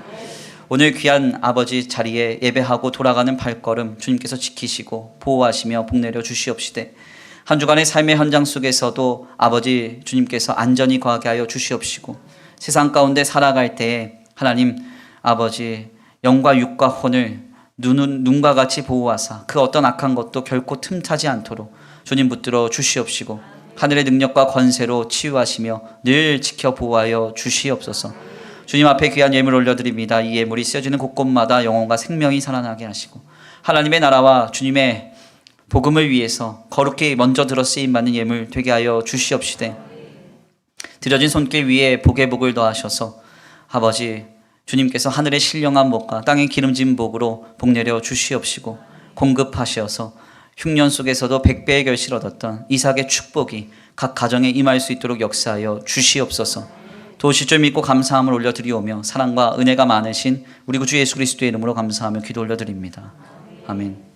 오늘 귀한 아버지 자리에 예배하고 돌아가는 발걸음 주님께서 지키시고 보호하시며 복내려 주시옵시되, 한 주간의 삶의 현장 속에서도 아버지 주님께서 안전히 거하게 하여 주시옵시고, 세상 가운데 살아갈 때에 하나님 아버지 영과 육과 혼을 눈과 같이 보호하사 그 어떤 악한 것도 결코 틈타지 않도록 주님 붙들어 주시옵시고, 하늘의 능력과 권세로 치유하시며 늘 지켜 보호하여 주시옵소서. 주님 앞에 귀한 예물 올려드립니다. 이 예물이 쓰여지는 곳곳마다 영혼과 생명이 살아나게 하시고 하나님의 나라와 주님의 복음을 위해서 거룩히 먼저 들어 쓰임받는 예물 되게 하여 주시옵시되, 드려진 손길 위에 복의 복을 더하셔서 아버지 주님께서 하늘의 신령한 복과 땅의 기름진 복으로 복내려 주시옵시고, 공급하셔서 흉년 속에서도 100배의 결실을 얻었던 이삭의 축복이 각 가정에 임할 수 있도록 역사하여 주시옵소서. 도우실 줄 믿고 감사함을 올려드리오며 사랑과 은혜가 많으신 우리 구주 예수 그리스도의 이름으로 감사하며 기도 올려드립니다. 아멘.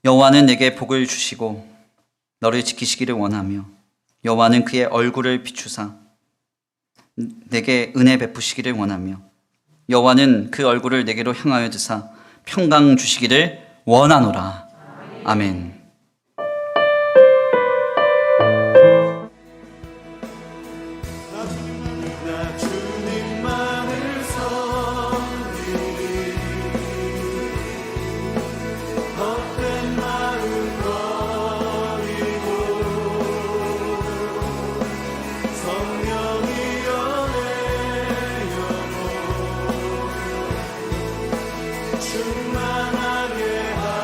여호와는 내게 복을 주시고 너를 지키시기를 원하며 여호와는 그의 얼굴을 비추사 내게 은혜 베푸시기를 원하며 여호와는 그 얼굴을 내게로 향하여 드사 평강 주시기를 원하노라. 아멘.